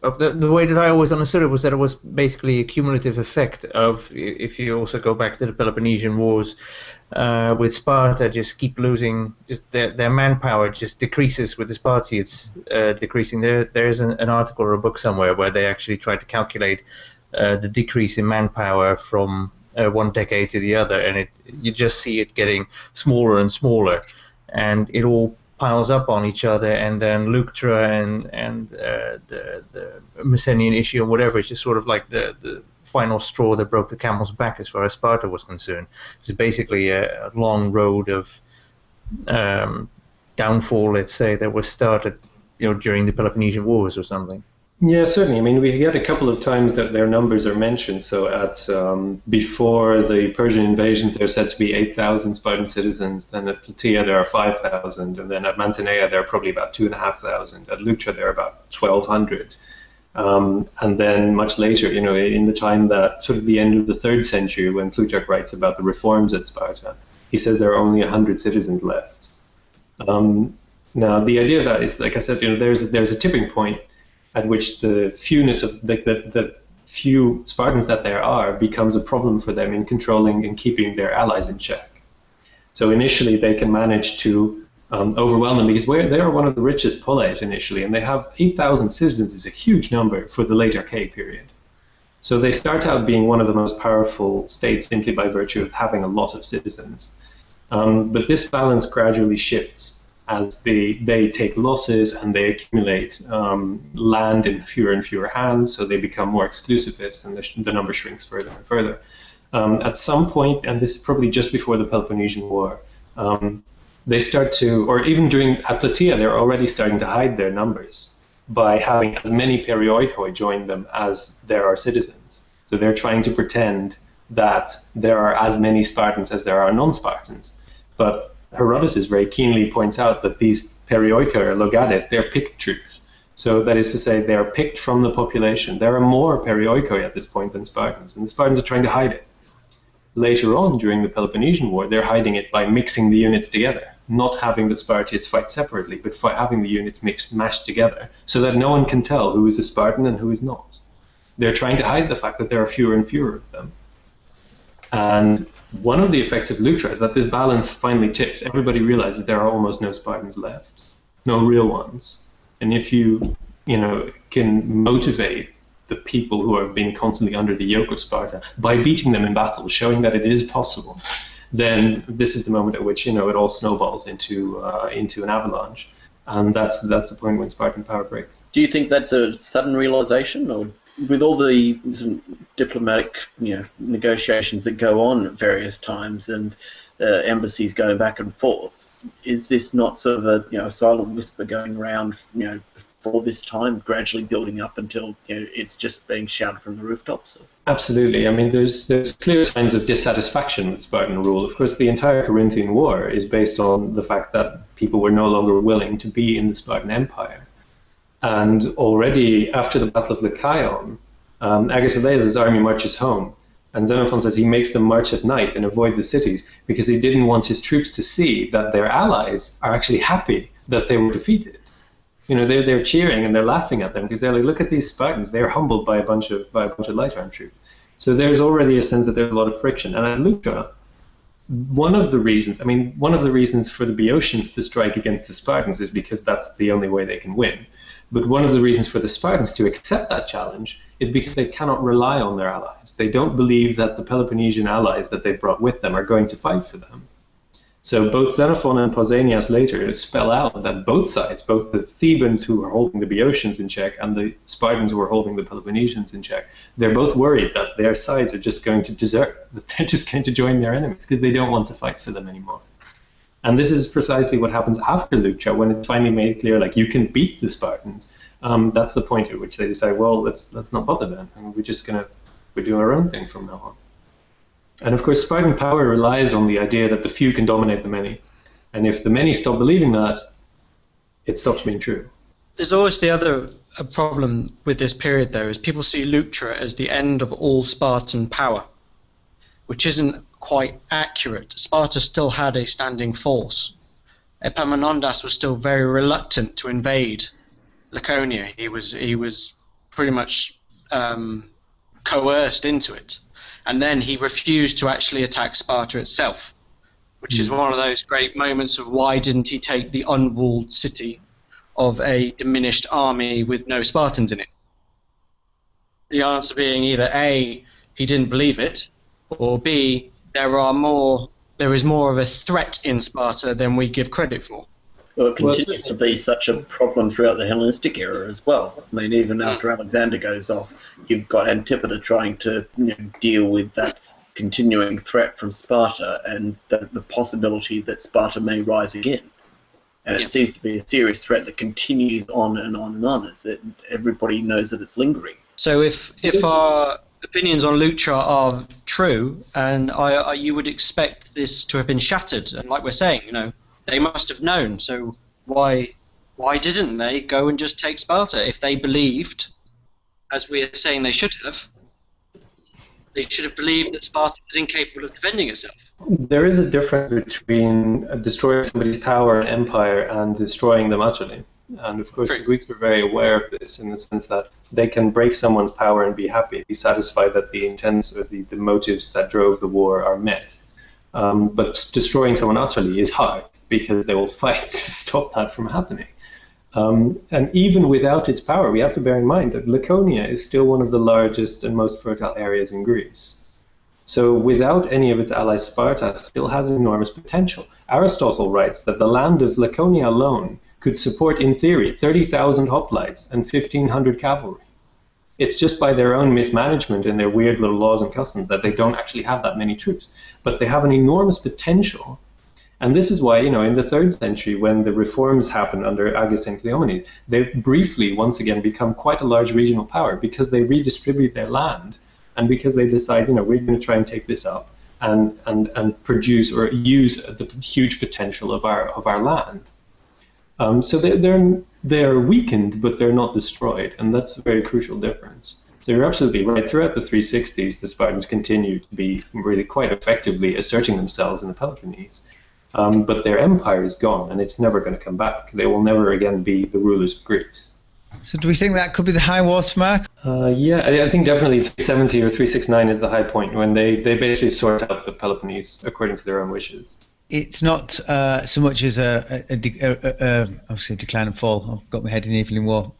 Speaker 5: The way that I always understood it was that it was basically a cumulative effect of, if you also go back to the Peloponnesian Wars, with Sparta just keep losing, just their manpower just decreases with the Spartians decreasing. There's an article or a book somewhere where they actually tried to calculate the decrease in manpower from one decade to the other, and you just see it getting smaller and smaller, and it all piles up on each other, and then Leuctra and the Messenian issue or whatever is just sort of like the final straw that broke the camel's back as far as Sparta was concerned. It's basically a long road of downfall, let's say, that was started during the Peloponnesian Wars or something.
Speaker 3: Yeah, certainly. I mean, we get a couple of times that their numbers are mentioned. So at before the Persian invasions, there are said to be 8,000 Spartan citizens. Then at Plataea, there are 5,000. And then at Mantinea, there are probably about 2,500. At Leuctra, there are about 1,200. And then much later, in the time that sort of the end of the 3rd century, when Plutarch writes about the reforms at Sparta, he says there are only 100 citizens left. Now, the idea of that is, like I said, there's a tipping point at which the fewness of the few Spartans that there are becomes a problem for them in controlling and keeping their allies in check. So initially they can manage to overwhelm them because they are one of the richest poleis initially, and they have 8,000 citizens is a huge number for the late Archaic period. So they start out being one of the most powerful states simply by virtue of having a lot of citizens. But this balance gradually shifts as they take losses and they accumulate land in fewer and fewer hands, so they become more exclusivist, and the number shrinks further and further. At some point, and this is probably just before the Peloponnesian War, they start to, or even at Plataea, they're already starting to hide their numbers by having as many perioikoi join them as there are citizens. So they're trying to pretend that there are as many Spartans as there are non-Spartans. But Herodotus very keenly points out that these perioikoi or logades, they're picked troops. So that is to say, they are picked from the population. There are more perioikoi at this point than Spartans, and the Spartans are trying to hide it. Later on, during the Peloponnesian War, they're hiding it by mixing the units together, not having the Spartians fight separately, but having the units mashed together, so that no one can tell who is a Spartan and who is not. They're trying to hide the fact that there are fewer and fewer of them. And one of the effects of Leuctra is that this balance finally tips. Everybody realizes there are almost no Spartans left, no real ones. And if you can motivate the people who have been constantly under the yoke of Sparta by beating them in battle, showing that it is possible, then this is the moment at which, it all snowballs into an avalanche. And that's the point when Spartan power breaks.
Speaker 6: Do you think that's a sudden realization, or with all the diplomatic, negotiations that go on at various times and embassies going back and forth, is this not sort of a silent whisper going around, for this time, gradually building up until it's just being shouted from the rooftops?
Speaker 3: Absolutely. I mean, there's clear signs of dissatisfaction with Spartan rule. Of course, the entire Corinthian War is based on the fact that people were no longer willing to be in the Spartan Empire. And already after the Battle of Lycaon, Agesilaus' army marches home. And Xenophon says he makes them march at night and avoid the cities because he didn't want his troops to see that their allies are actually happy that they were defeated. They're cheering and they're laughing at them because they're like, look at these Spartans, they're humbled by a bunch of light armed troops. So there's already a sense that there's a lot of friction. And at Leuctra, one of the reasons for the Boeotians to strike against the Spartans is because that's the only way they can win. But one of the reasons for the Spartans to accept that challenge is because they cannot rely on their allies. They don't believe that the Peloponnesian allies that they brought with them are going to fight for them. So both Xenophon and Pausanias later spell out that both sides, both the Thebans who are holding the Boeotians in check and the Spartans who are holding the Peloponnesians in check, they're both worried that their sides are just going to desert, that they're just going to join their enemies because they don't want to fight for them anymore. And this is precisely what happens after Leuctra, when it's finally made clear, like, you can beat the Spartans. That's the point at which they decide, well, let's not bother them, and we're doing our own thing from now on. And of course, Spartan power relies on the idea that the few can dominate the many. And if the many stop believing that, it stops being true.
Speaker 2: There's always the other problem with this period, though, is people see Leuctra as the end of all Spartan power, which isn't quite accurate. Sparta still had a standing force. Epaminondas was still very reluctant to invade Laconia. He was pretty much coerced into it. And then he refused to actually attack Sparta itself, which is one of those great moments of why didn't he take the unwalled city of a diminished army with no Spartans in it? The answer being either A, he didn't believe it, or B, there is more of a threat in Sparta than we give credit for.
Speaker 6: Well, it continues to be such a problem throughout the Hellenistic era as well. I mean, even after Alexander goes off, you've got Antipater trying to deal with that continuing threat from Sparta and the possibility that Sparta may rise again. And it seems to be a serious threat that continues on and on and on. Everybody knows that it's lingering.
Speaker 2: So if our opinions on Leuctra are true, and you would expect this to have been shattered, and like we're saying, they must have known. So why didn't they go and just take Sparta? If they believed, as we are saying they should have believed that Sparta was incapable of defending itself.
Speaker 3: There is a difference between destroying somebody's power and empire and destroying them utterly. And of course, the Greeks were very aware of this in the sense that they can break someone's power and be happy, be satisfied that the intents or the motives that drove the war are met. But destroying someone utterly is hard, because they will fight to stop that from happening. And even without its power, we have to bear in mind that Laconia is still one of the largest and most fertile areas in Greece. So without any of its allies, Sparta still has enormous potential. Aristotle writes that the land of Laconia alone could support, in theory, 30,000 hoplites and 1,500 cavalry. It's just by their own mismanagement and their weird little laws and customs that they don't actually have that many troops. But they have an enormous potential. And this is why, in the 3rd century, when the reforms happen under Agis and Cleomenes, they briefly, once again, become quite a large regional power because they redistribute their land and because they decide, we're going to try and take this up and produce or use the huge potential of our land. So they're weakened, but they're not destroyed, and that's a very crucial difference. So you're absolutely right. Throughout the 360s, the Spartans continue to be really quite effectively asserting themselves in the Peloponnese. But their empire is gone, and it's never going to come back. They will never again be the rulers of Greece.
Speaker 1: So do we think that could be the high watermark?
Speaker 3: Yeah, I think definitely 370 or 369 is the high point, when they basically sort out the Peloponnese according to their own wishes.
Speaker 1: It's not so much as obviously decline and fall. I've got my head in Evelyn War.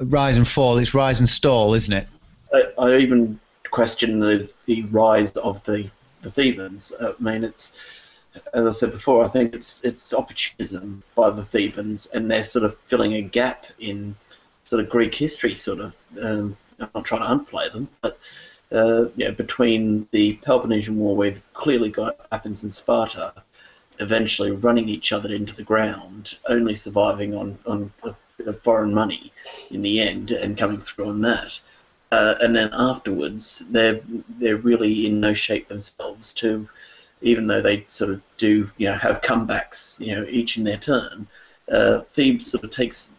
Speaker 1: Rise and fall. It's rise and stall, isn't it?
Speaker 6: I even question the rise of the the Thebans. I mean, it's, as I said before, I think it's opportunism by the Thebans, and they're sort of filling a gap in sort of Greek history. Sort of, I'm not trying to unplay them, but between the Peloponnesian War, we've clearly got Athens and Sparta eventually running each other into the ground, only surviving on a bit of foreign money in the end, and coming through on that. And then afterwards, they're really in no shape themselves to, even though they sort of do, have comebacks, each in their turn. Thebes sort of takes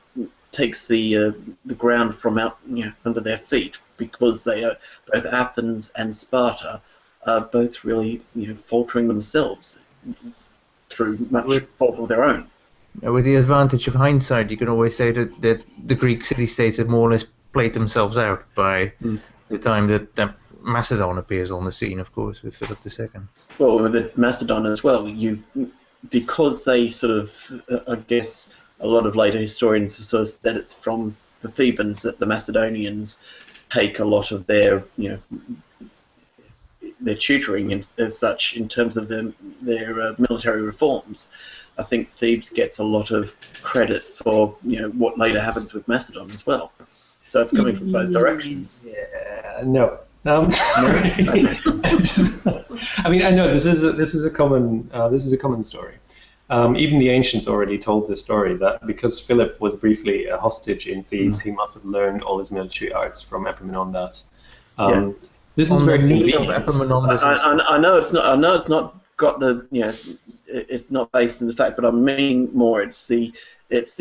Speaker 6: the ground from out, under their feet, because they are, both Athens and Sparta are both really, faltering themselves through much fault of their own.
Speaker 5: With the advantage of hindsight, you can always say that the Greek city-states have more or less played themselves out by the time that Macedon appears on the scene, of course, with Philip II.
Speaker 6: Well, with the Macedon as well, because they sort of, I guess, a lot of later historians have sort of said it's from the Thebans that the Macedonians take a lot of their, their tutoring as such in terms of their military reforms. I think Thebes gets a lot of credit for what later happens with Macedon as well. So it's coming from both directions.
Speaker 3: Yeah, no. I mean, I know this is a common story. Even the ancients already told this story, that because Philip was briefly a hostage in Thebes, he must have learned all his military arts from Epaminondas. This is very convenient.
Speaker 6: I know it's not got the it's not based in the fact, but I mean more it's the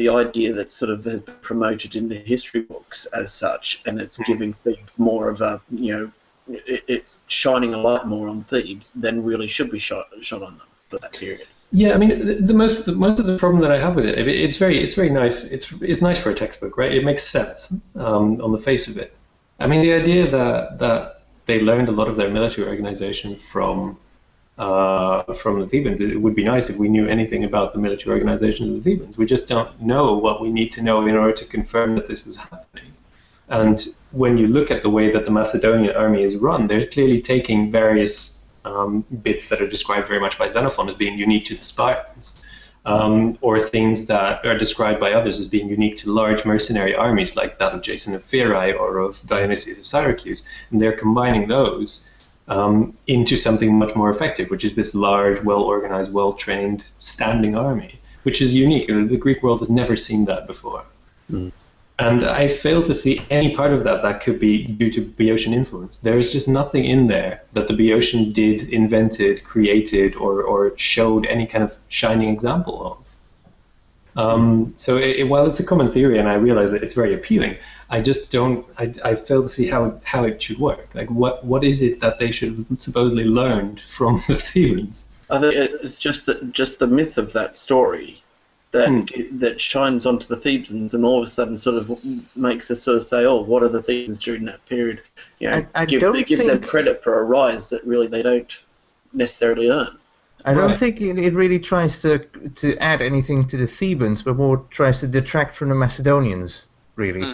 Speaker 6: idea that sort of has been promoted in the history books as such, and it's giving Thebes more of a it's shining a light more on Thebes than really should be shot on them for that period.
Speaker 3: Yeah, I mean, the most of the problem that I have with it, it's very nice. It's nice for a textbook, right? It makes sense on the face of it. I mean, the idea that they learned a lot of their military organization from the Thebans. It would be nice if we knew anything about the military organization of the Thebans. We just don't know what we need to know in order to confirm that this was happening. And when you look at the way that the Macedonian army is run, they're clearly taking various bits that are described very much by Xenophon as being unique to the Spartans, or things that are described by others as being unique to large mercenary armies like that of Jason of Pherae or of Dionysius of Syracuse. And they're combining those into something much more effective, which is this large, well-organized, well-trained, standing army, which is unique. The Greek world has never seen that before. And I fail to see any part of that could be due to Boeotian influence. There is just nothing in there that the Boeotians did, invented, created, or showed any kind of shining example of. So while it's a common theory, and I realize that it's very appealing, I just don't. I fail to see how it should work. Like, what is it that they should have supposedly learned from the Thebans?
Speaker 6: I think it's just the myth of that story that shines onto the Thebans, and all of a sudden sort of makes us sort of say, oh, what are the Thebans during that period? It gives them credit for a rise that really they don't necessarily earn.
Speaker 5: I don't think it really tries to add anything to the Thebans, but more tries to detract from the Macedonians, really.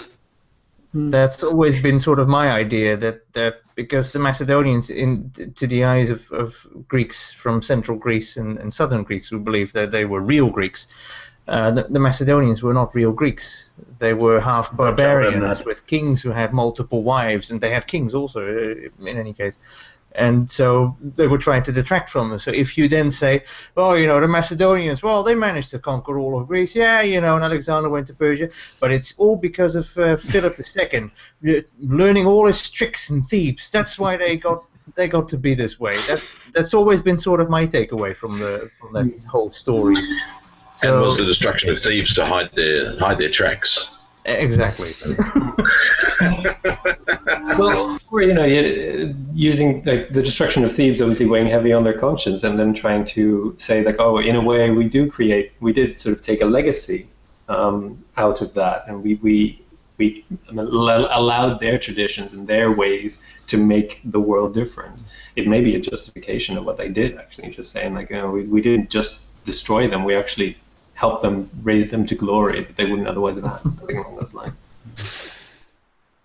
Speaker 5: That's always been sort of my idea, that because the Macedonians, to the eyes of Greeks from central Greece and southern Greeks who believed that they were real Greeks, the Macedonians were not real Greeks. They were half barbarians with kings who had multiple wives, and they had kings also, in any case. And so they were trying to detract from them. So if you then say, oh, the Macedonians, well, they managed to conquer all of Greece. Yeah, and Alexander went to Persia. But it's all because of Philip II, learning all his tricks in Thebes. That's why they got to be this way. That's always been sort of my takeaway from that whole story.
Speaker 4: And was the destruction of Thebes to hide their tracks?
Speaker 5: Exactly.
Speaker 3: Well, using the destruction of Thebes obviously weighing heavy on their conscience, and then trying to say in a way we did sort of take a legacy out of that, and we allowed their traditions and their ways to make the world different. It may be a justification of what they did, actually, just saying we didn't just destroy them, we actually helped them, raise them to glory that they wouldn't otherwise have had, something along those lines.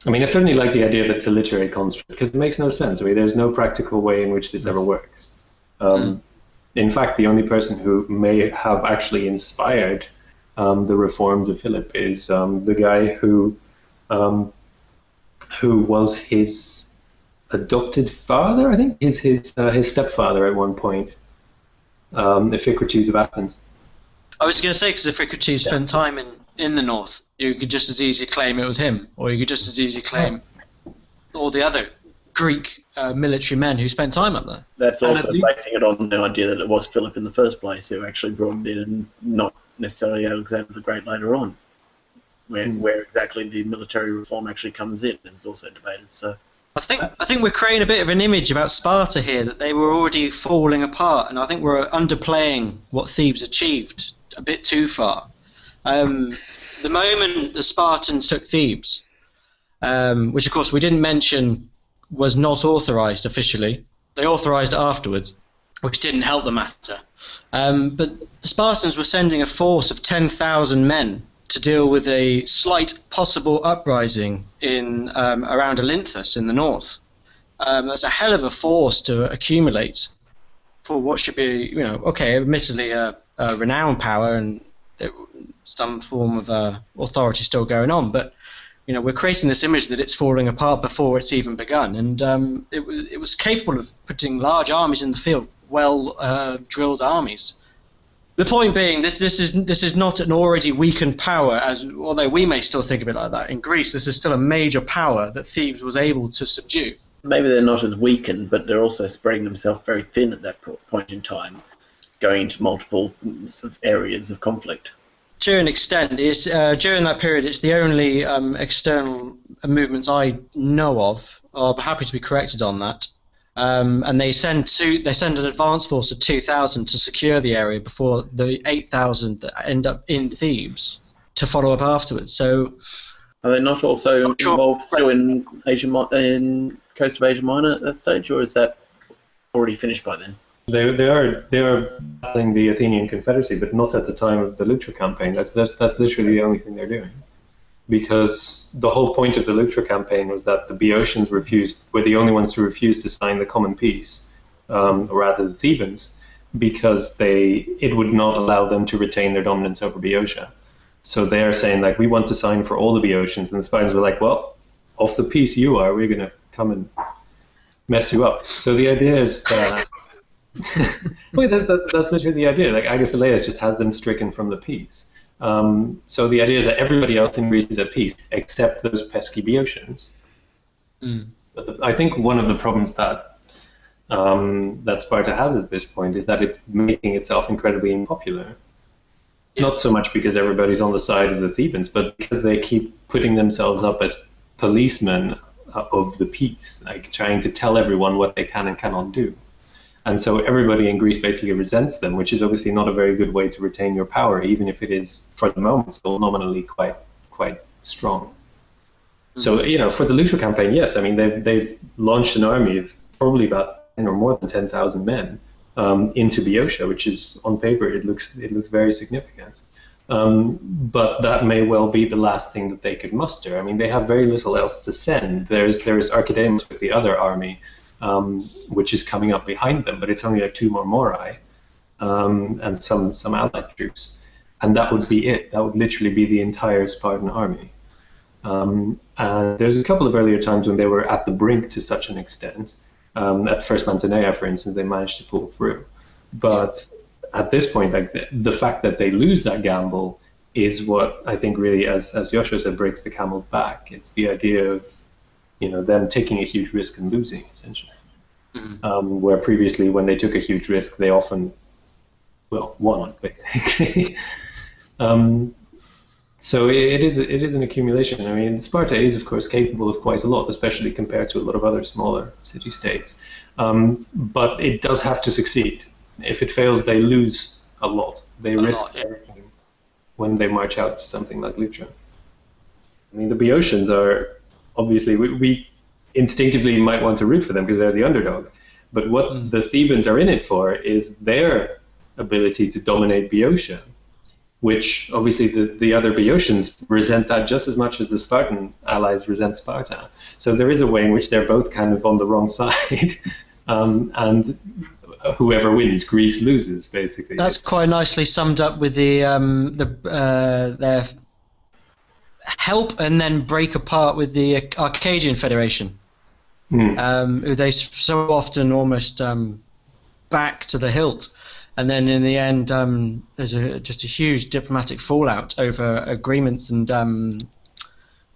Speaker 3: I mean, I certainly like the idea that it's a literary construct, because it makes no sense. I mean, there's no practical way in which this ever works. In fact, the only person who may have actually inspired the reforms of Philip is the guy who was his adopted father, I think, his stepfather at one point, Iphicrates of Athens.
Speaker 2: I was going to say, because Iphicrates spent time in the north, you could just as easily claim it was him, or you could just as easily claim all the other Greek military men who spent time up there.
Speaker 6: That's also basing it on the idea that it was Philip in the first place who actually brought it in, and not necessarily Alexander the Great later on. Where exactly the military reform actually comes in is also debated. So
Speaker 2: I think we're creating a bit of an image about Sparta here, that they were already falling apart, and I think we're underplaying what Thebes achieved a bit too far. The moment the Spartans took Thebes, which of course we didn't mention was not authorized officially, they authorized it afterwards, which didn't help the matter. But the Spartans were sending a force of 10,000 men to deal with a slight possible uprising in around Olynthus in the north. That's a hell of a force to accumulate for what should be, admittedly a renowned power and some form of authority still going on, but we're creating this image that it's falling apart before it's even begun, and it was capable of putting large armies in the field, drilled armies. The point being, this is not an already weakened power, although we may still think of it like that. In Greece, this is still a major power that Thebes was able to subdue.
Speaker 6: Maybe they're not as weakened, but they're also spreading themselves very thin at that point in time, going into multiple sort of areas of conflict.
Speaker 2: To an extent, during that period, it's the only external movements I know of. I'm happy to be corrected on that. And they send an advance force of 2,000 to secure the area before the 8,000 that end up in Thebes to follow up afterwards. So,
Speaker 6: are they not also involved still in coast of Asia Minor at that stage, or is that already finished by then?
Speaker 3: They are battling the Athenian Confederacy, but not at the time of the Leuctra campaign. That's literally the only thing they're doing. Because the whole point of the Leuctra campaign was that the Boeotians were the only ones to refuse to sign the common peace, or rather the Thebans, because it would not allow them to retain their dominance over Boeotia. So they are saying, like, we want to sign for all the Boeotians, and the Spartans were like, well, off the peace you are, we're going to come and mess you up. So the idea is that wait, that's literally the idea. Like, Agesilaus just has them stricken from the peace. So the idea is that everybody else in Greece is at peace, except those pesky Boeotians. But I think one of the problems that Sparta has at this point is that it's making itself incredibly unpopular. Not so much because everybody's on the side of the Thebans, but because they keep putting themselves up as policemen of the peace, like trying to tell everyone what they can and cannot do. And so everybody in Greece basically resents them, which is obviously not a very good way to retain your power, even if it is, for the moment, still nominally quite strong. So, for the Leuctra campaign, yes, I mean, they've launched an army of probably about 10 or more than 10,000 men into Boeotia, which is, on paper, it looks very significant. But that may well be the last thing that they could muster. I mean, they have very little else to send. There's Archidamus with the other army, which is coming up behind them, but it's only like 2 more Morai and some allied troops, and that would be it. That would literally be the entire Spartan army. And there's a couple of earlier times when they were at the brink to such an extent. At First Mantinea, for instance, they managed to pull through. But at this point, like the fact that they lose that gamble is what I think really, as Josho said, breaks the camel's back. It's the idea of them taking a huge risk and losing, essentially. Where previously, when they took a huge risk, they often, won, basically. So it is an accumulation. I mean, Sparta is, of course, capable of quite a lot, especially compared to a lot of other smaller city-states. But it does have to succeed. If it fails, they lose a lot. They risk everything when they march out to something like Leuctra. I mean, the Boeotians are, obviously, we instinctively might want to root for them because they're the underdog. But what the Thebans are in it for is their ability to dominate Boeotia, which obviously the other Boeotians resent that just as much as the Spartan allies resent Sparta. So there is a way in which they're both kind of on the wrong side. And whoever wins, Greece loses, basically.
Speaker 2: That's quite nicely summed up with their help and then break apart with the Arcadian Federation, who they so often almost back to the hilt. And then in the end, there's just a huge diplomatic fallout over agreements, and the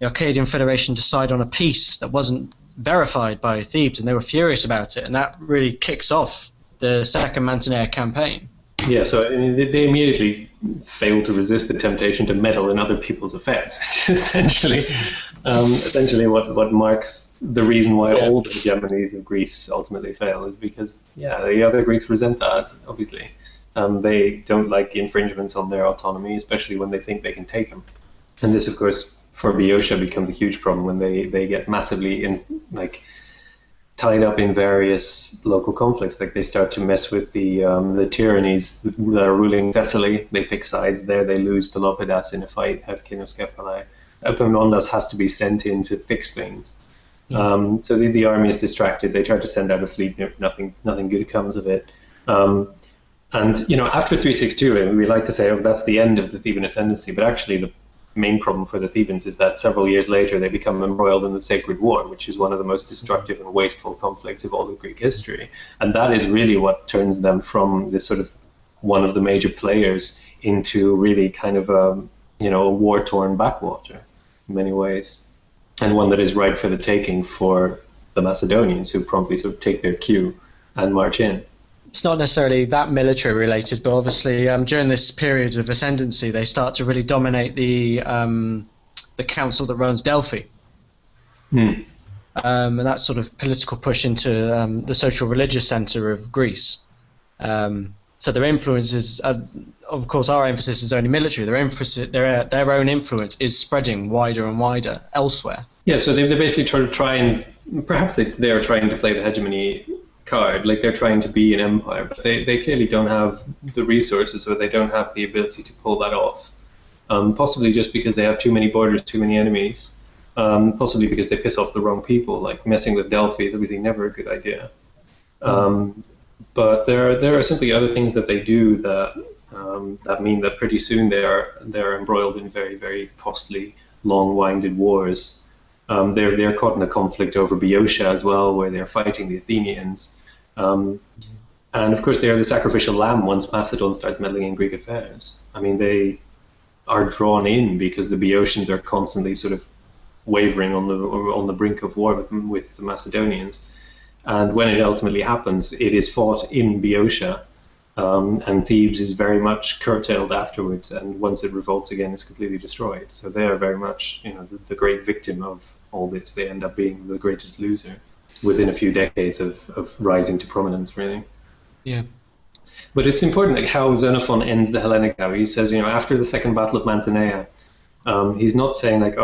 Speaker 2: Arcadian Federation decide on a peace that wasn't verified by Thebes, and they were furious about it, and that really kicks off the Second Mantinea campaign.
Speaker 3: Yeah, so I mean, they immediately failed to resist the temptation to meddle in other people's affairs, which is essentially what marks the reason why all the hegemonies of Greece ultimately fail, is because, the other Greeks resent that, obviously. They don't like the infringements on their autonomy, especially when they think they can take them. And this, of course, for Boeotia becomes a huge problem when they get massively tied up in various local conflicts. Like, they start to mess with the tyrannies that are ruling Thessaly. They pick sides there. They lose Pelopidas in a fight at Kinoskephalae. Epaminondas has to be sent in to fix things. So the army is distracted. They try to send out a fleet. Nothing good comes of it. And after 362, we like to say, that's the end of the Theban ascendancy. But actually, the main problem for the Thebans is that several years later they become embroiled in the Sacred War, which is one of the most destructive and wasteful conflicts of all of Greek history. And that is really what turns them from this sort of one of the major players into really kind of a war-torn backwater in many ways, and one that is ripe for the taking for the Macedonians, who promptly sort of take their cue and march in.
Speaker 2: It's not necessarily that military related, but obviously during this period of ascendancy, they start to really dominate the council that runs Delphi. And that sort of political push into the social religious centre of Greece. So their influence is, of course, our emphasis is only military. Their own influence is spreading wider and wider elsewhere.
Speaker 3: Yeah, so they basically try and perhaps they are trying to play the hegemony card, like they're trying to be an empire, but they clearly don't have the resources, or they don't have the ability to pull that off. Possibly just because they have too many borders, too many enemies. Possibly because they piss off the wrong people. Like, messing with Delphi is obviously never a good idea. But there are simply other things that they do that mean that pretty soon they're embroiled in very, very costly, long-winded wars. They're caught in a conflict over Boeotia as well, where they're fighting the Athenians. And of course, they are the sacrificial lamb once Macedon starts meddling in Greek affairs. I mean, they are drawn in because the Boeotians are constantly sort of wavering on the brink of war with the Macedonians. And when it ultimately happens, it is fought in Boeotia, and Thebes is very much curtailed afterwards. And once it revolts again, it's completely destroyed. So they are very much, the great victim of all this. They end up being the greatest loser within a few decades of rising to prominence, really.
Speaker 2: Yeah.
Speaker 3: But it's important, like, how Xenophon ends the Hellenic War. He says, after the Second Battle of Mantinea, he's not saying like,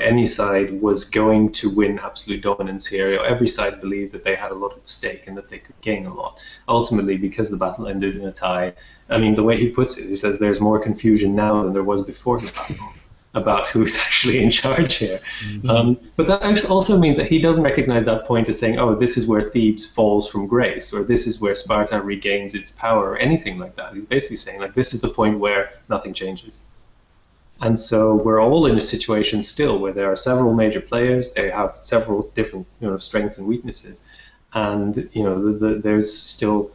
Speaker 3: any side was going to win absolute dominance here. Every side believed that they had a lot at stake and that they could gain a lot. Ultimately, because the battle ended in a tie, I mean, the way he puts it, he says there's more confusion now than there was before the battle about who's actually in charge here. But that also means that he doesn't recognize that point as saying, this is where Thebes falls from grace, or this is where Sparta regains its power, or anything like that. He's basically saying, like, this is the point where nothing changes. And so we're all in a situation still where there are several major players. They have several different, strengths and weaknesses, and there's still,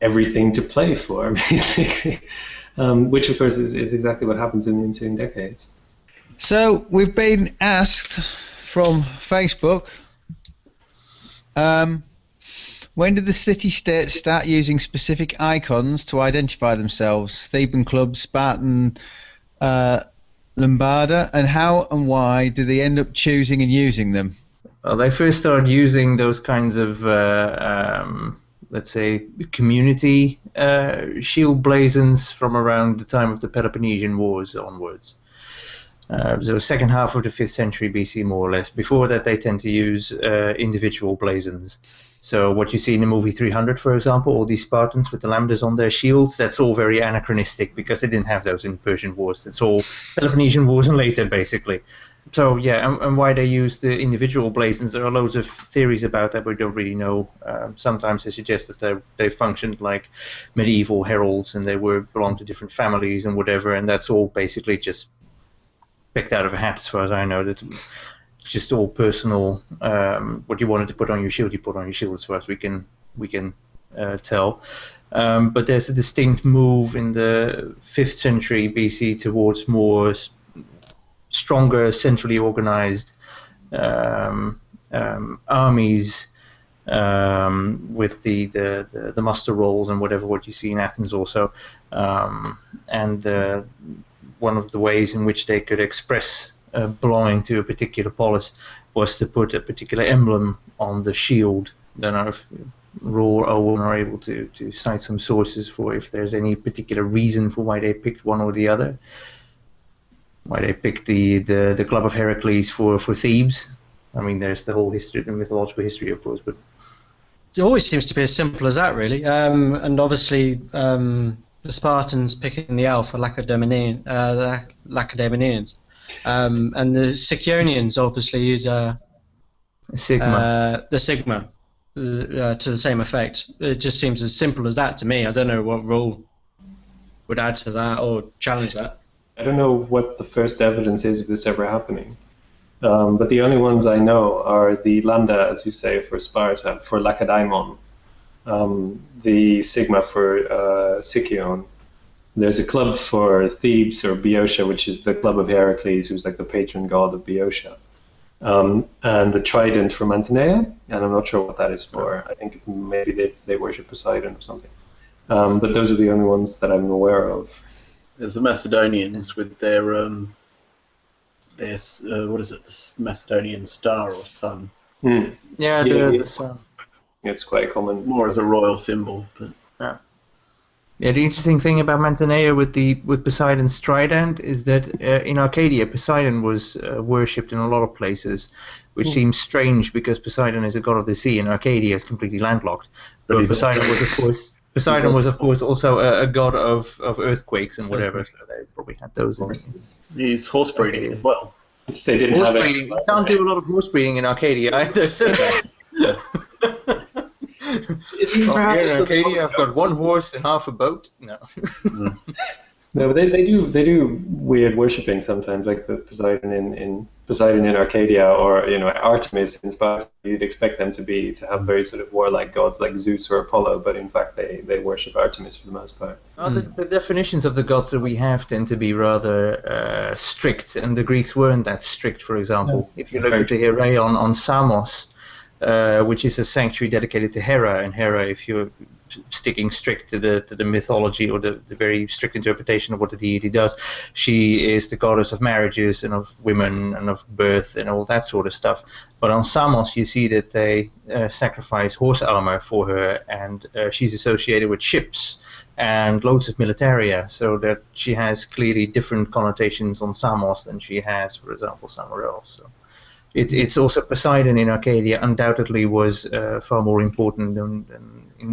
Speaker 3: everything to play for, basically, which of course is exactly what happens in the ensuing decades.
Speaker 1: So we've been asked from Facebook, when did the city-states start using specific icons to identify themselves? Theban clubs, Spartan, Lombarda, and how and why do they end up choosing and using them?
Speaker 5: Well, they first started using those kinds of, let's say, community shield blazons from around the time of the Peloponnesian Wars onwards. So second half of the 5th century BC, more or less. Before that, they tend to use individual blazons. So what you see in the movie 300, for example, all these Spartans with the lambdas on their shields, that's all very anachronistic because they didn't have those in Persian Wars. That's all Peloponnesian Wars and later, basically. So yeah, and why they use the individual blazons, there are loads of theories about that, but we don't really know. Sometimes they suggest that they functioned like medieval heralds, and they belonged to different families and whatever, and that's all basically just picked out of a hat, as far as I know. That it's just all personal. What you wanted to put on your shield, you put on your shield, as far as we can tell. But there's a distinct move in the 5th century BC towards more stronger, centrally organized armies with the muster rolls and what you see in Athens also, and one of the ways in which they could express belonging to a particular polis was to put a particular emblem on the shield. Then if Roel or Owen are able to cite some sources for if there's any particular reason for why they picked one or the other. Why they picked the Club of Heracles for Thebes. I mean, there's the whole history, the mythological history, of course, but
Speaker 2: it always seems to be as simple as that, really. And obviously, the Spartans picking the Alpha Lacedaemonians, and the Sicyonians obviously use
Speaker 5: Sigma.
Speaker 2: The Sigma to the same effect. It just seems as simple as that to me. I don't know what rule would add to that or challenge that.
Speaker 3: I don't know what the first evidence is of this ever happening, but the only ones I know are the lambda, as you say, for Sparta, for Lacedaemon, the sigma for Sicyon. There's a club for Thebes or Boeotia, which is the club of Heracles, who's like the patron god of Boeotia, and the trident for Mantinea, and I'm not sure what that is for. I think maybe they worship Poseidon or something, but those are the only ones that I'm aware of.
Speaker 6: There's the Macedonians with their what is it? The Macedonian star or sun.
Speaker 5: Yeah, the sun.
Speaker 3: It's quite common.
Speaker 6: More as a royal symbol. But.
Speaker 5: Yeah, the interesting thing about Mantinea with Poseidon's trident is that in Arcadia, Poseidon was worshipped in a lot of places, which seems strange because Poseidon is a god of the sea and Arcadia is completely landlocked. But Poseidon was, of course, also a god of earthquakes and whatever, so they probably had those in it.
Speaker 6: He's horse breeding as well.
Speaker 3: They didn't
Speaker 5: horse
Speaker 3: have
Speaker 5: breeding. You can't do a lot of horse breeding in Arcadia either, so here in Arcadia, I've got one horse and half a boat. No.
Speaker 3: No, but they do weird worshipping sometimes, like the Poseidon in Arcadia, or Artemis in Sparta. You'd expect them to have very sort of warlike gods like Zeus or Apollo, but in fact they worship Artemis for the most part.
Speaker 5: The definitions of the gods that we have tend to be rather strict, and the Greeks weren't that strict. For example, if you look at the Heraeon on Samos, which is a sanctuary dedicated to Hera, and Hera, if you're sticking strict to the mythology or the very strict interpretation of what the deity does, she is the goddess of marriages and of women and of birth and all that sort of stuff. But on Samos you see that they sacrifice horse armor for her, and she's associated with ships and loads of militaria, so that she has clearly different connotations on Samos than she has, for example, somewhere else. So it's also Poseidon in Arcadia undoubtedly was far more important than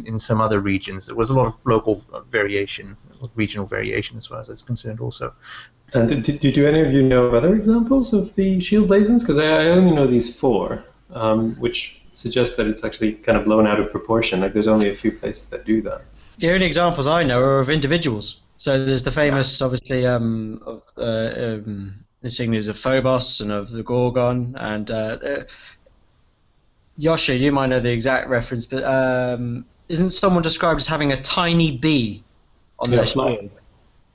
Speaker 5: in some other regions. There was a lot of local variation, regional variation as far as that's concerned also.
Speaker 3: And do any of you know other examples of the shield blazons? Because I only know these 4, which suggests that it's actually kind of blown out of proportion. Like there's only a few places that do that.
Speaker 2: The only examples I know are of individuals. So there's the famous, obviously, insignias of Phobos and of the Gorgon, and Josho, you might know the exact reference, but isn't someone described as having a tiny bee on their shield?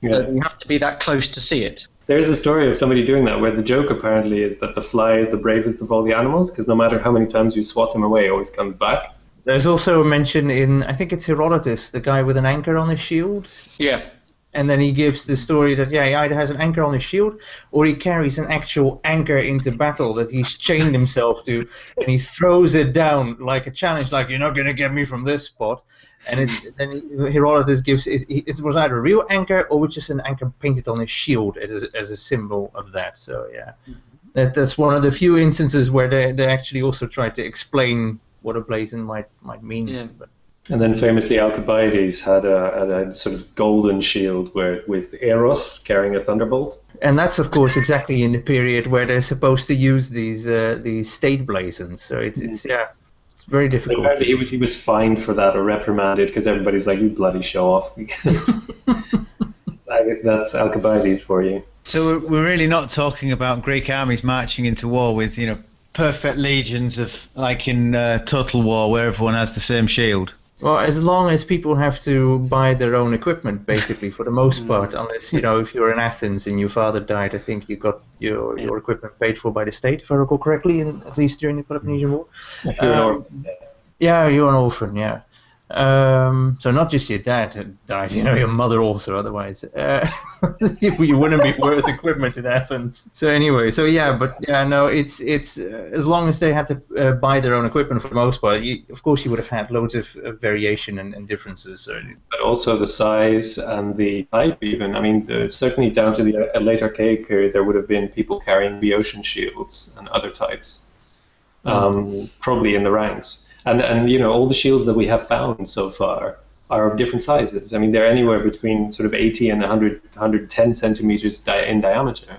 Speaker 3: Yeah.
Speaker 2: So you have to be that close to see it.
Speaker 3: There's a story of somebody doing that, where the joke apparently is that the fly is the bravest of all the animals, because no matter how many times you swat him away, he always comes back.
Speaker 5: There's also a mention in, I think it's Herodotus, the guy with an anchor on his shield.
Speaker 2: Yeah.
Speaker 5: And then he gives the story that, he either has an anchor on his shield or he carries an actual anchor into battle that he's chained himself to, and he throws it down like a challenge, like, you're not going to get me from this spot. And then Herodotus gives, it was either a real anchor or was just an anchor painted on his shield as a symbol of that. So, yeah. That's one of the few instances where they actually also tried to explain what a blazon might mean.
Speaker 2: Yeah.
Speaker 5: But,
Speaker 3: and then famously Alcibiades had a sort of golden shield with Eros carrying a thunderbolt.
Speaker 5: And that's, of course, exactly in the period where they're supposed to use these state blazons. So it's very difficult.
Speaker 3: Apparently he was fined for that or reprimanded because everybody's like, you bloody show off, because that's Alcibiades for you.
Speaker 1: So we're really not talking about Greek armies marching into war with, perfect legions of, like in Total War, where everyone has the same shield.
Speaker 5: Well, as long as people have to buy their own equipment, basically, for the most part, unless, if you're in Athens and your father died, I think you got your equipment paid for by the state, if I recall correctly, at least during the Peloponnesian War. Yeah, you're an orphan, yeah. So not just your dad died, your mother also, otherwise you wouldn't be worth equipment in Athens. So anyway, it's as long as they had to buy their own equipment for the most part, of course you would have had loads of variation and differences.
Speaker 3: But also the size and the type even. I mean, certainly down to the late Archaic period, there would have been people carrying Boeotian shields and other types, probably in the ranks. And all the shields that we have found so far are of different sizes. I mean, they're anywhere between sort of 80 and 100, 110 centimeters in diameter.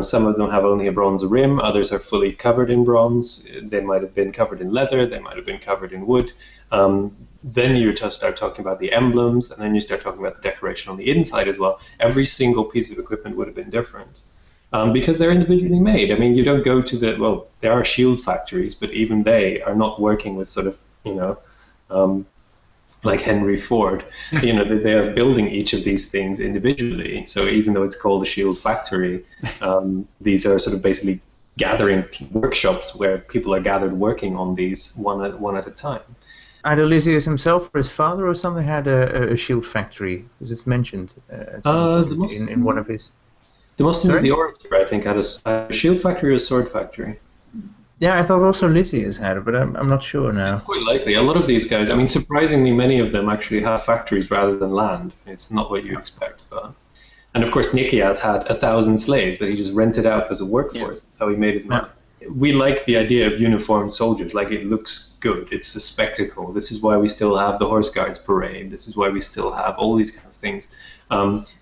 Speaker 3: Some of them have only a bronze rim. Others are fully covered in bronze. They might have been covered in leather. They might have been covered in wood. Then you just start talking about the emblems, and then you start talking about the decoration on the inside as well. Every single piece of equipment would have been different. Because they're individually made. I mean, you don't go to there are shield factories, but even they are not working with sort of, like Henry Ford. They are building each of these things individually. So even though it's called a shield factory, these are sort of basically gathering workshops where people are gathered working on these one at a time.
Speaker 5: Either Lysias himself or his father or something had a shield factory, because it's mentioned in one of his...
Speaker 3: Demosthenes the Orator, I think, had a shield factory or a sword factory.
Speaker 5: Yeah, I thought also Lysias had it, but I'm not sure now.
Speaker 3: It's quite likely. A lot of these guys, I mean, surprisingly, many of them actually have factories rather than land. It's not what you expect. And of course, Nicias had 1,000 slaves that he just rented out as a workforce. That's how he made his money. We like the idea of uniformed soldiers. Like, it looks good. It's a spectacle. This is why we still have the Horse Guards parade. This is why we still have all these kind of things.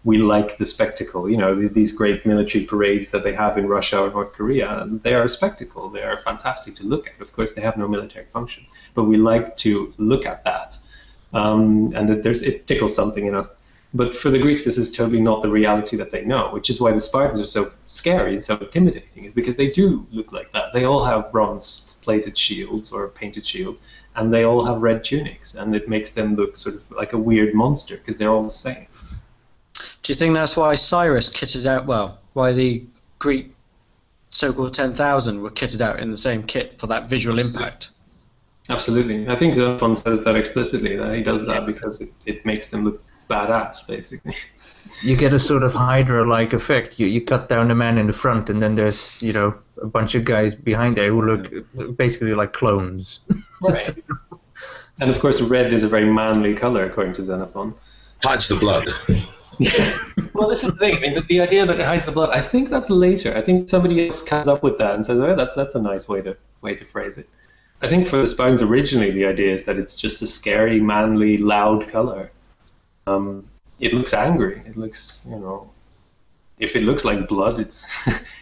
Speaker 3: We like the spectacle. These great military parades that they have in Russia or North Korea, they are a spectacle. They are fantastic to look at. Of course, they have no military function, but we like to look at that, and that it tickles something in us. But for the Greeks, this is totally not the reality that they know, which is why the Spartans are so scary and so intimidating, is because they do look like that. They all have bronze-plated shields or painted shields, and they all have red tunics, and it makes them look sort of like a weird monster because they're all the same.
Speaker 2: Do you think that's why Cyrus kitted out, why the Greek so-called 10,000 were kitted out in the same kit for that visual impact?
Speaker 3: Absolutely. I think Xenophon says that explicitly, that he does that because it makes them look badass, basically.
Speaker 5: You get a sort of Hydra-like effect. You cut down the man in the front, and then there's, a bunch of guys behind there who look basically like clones.
Speaker 3: Right. And of course, red is a very manly color, according to Xenophon.
Speaker 4: Hides the blood.
Speaker 3: Well, this is the thing. I mean, the idea that it hides the blood, I think that's later. I think somebody else comes up with that and says, "Oh, that's a nice way to phrase it." I think for the Spartans originally, the idea is that it's just a scary, manly, loud color. It looks angry. It looks, if it looks like blood, it's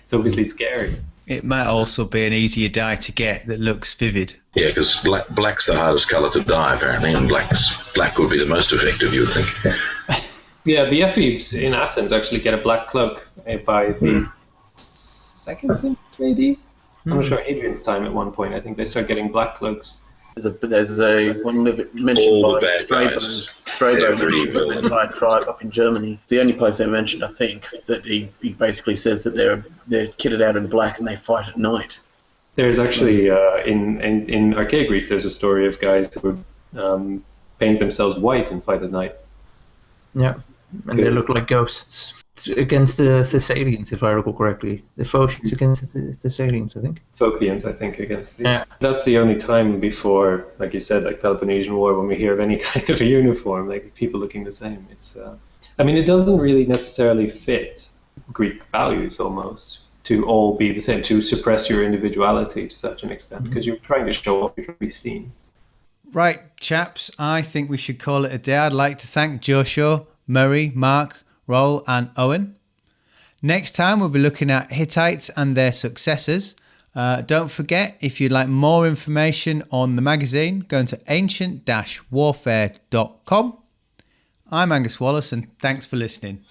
Speaker 3: it's obviously scary.
Speaker 1: It might also be an easier dye to get that looks vivid.
Speaker 4: Yeah, because black's the hardest colour to dye, apparently, and black would be the most effective, you would think.
Speaker 3: Yeah, the Ephebes in Athens actually get a black cloak by the 2nd century AD. I'm not sure, Hadrian's time at one point. I think they start getting black cloaks.
Speaker 6: There's a one mentioned by Strabo, an entire tribe up in Germany. The only place they mentioned, I think, that he basically says that they're kitted out in black and they fight at night.
Speaker 3: There's actually in Archaic Greece, there's a story of guys who would paint themselves white and fight at night.
Speaker 5: Yeah, and they look like ghosts. Against the Thessalians, if I recall correctly. The Phocians against the Thessalians, I think.
Speaker 3: Phocians, I think, against the... Yeah. That's the only time before, like you said, like Peloponnesian War, when we hear of any kind of a uniform, like people looking the same. It's, it doesn't really necessarily fit Greek values, almost, to all be the same, to suppress your individuality to such an extent, because you're trying to show off, you're trying to be seen.
Speaker 1: Right, chaps, I think we should call it a day. I'd like to thank Josho, Murray, Mark, Roel and Owen. Next time we'll be looking at Hittites and their successors. Don't forget, if you'd like more information on the magazine, go to ancient-warfare.com. I'm Angus Wallace, and thanks for listening.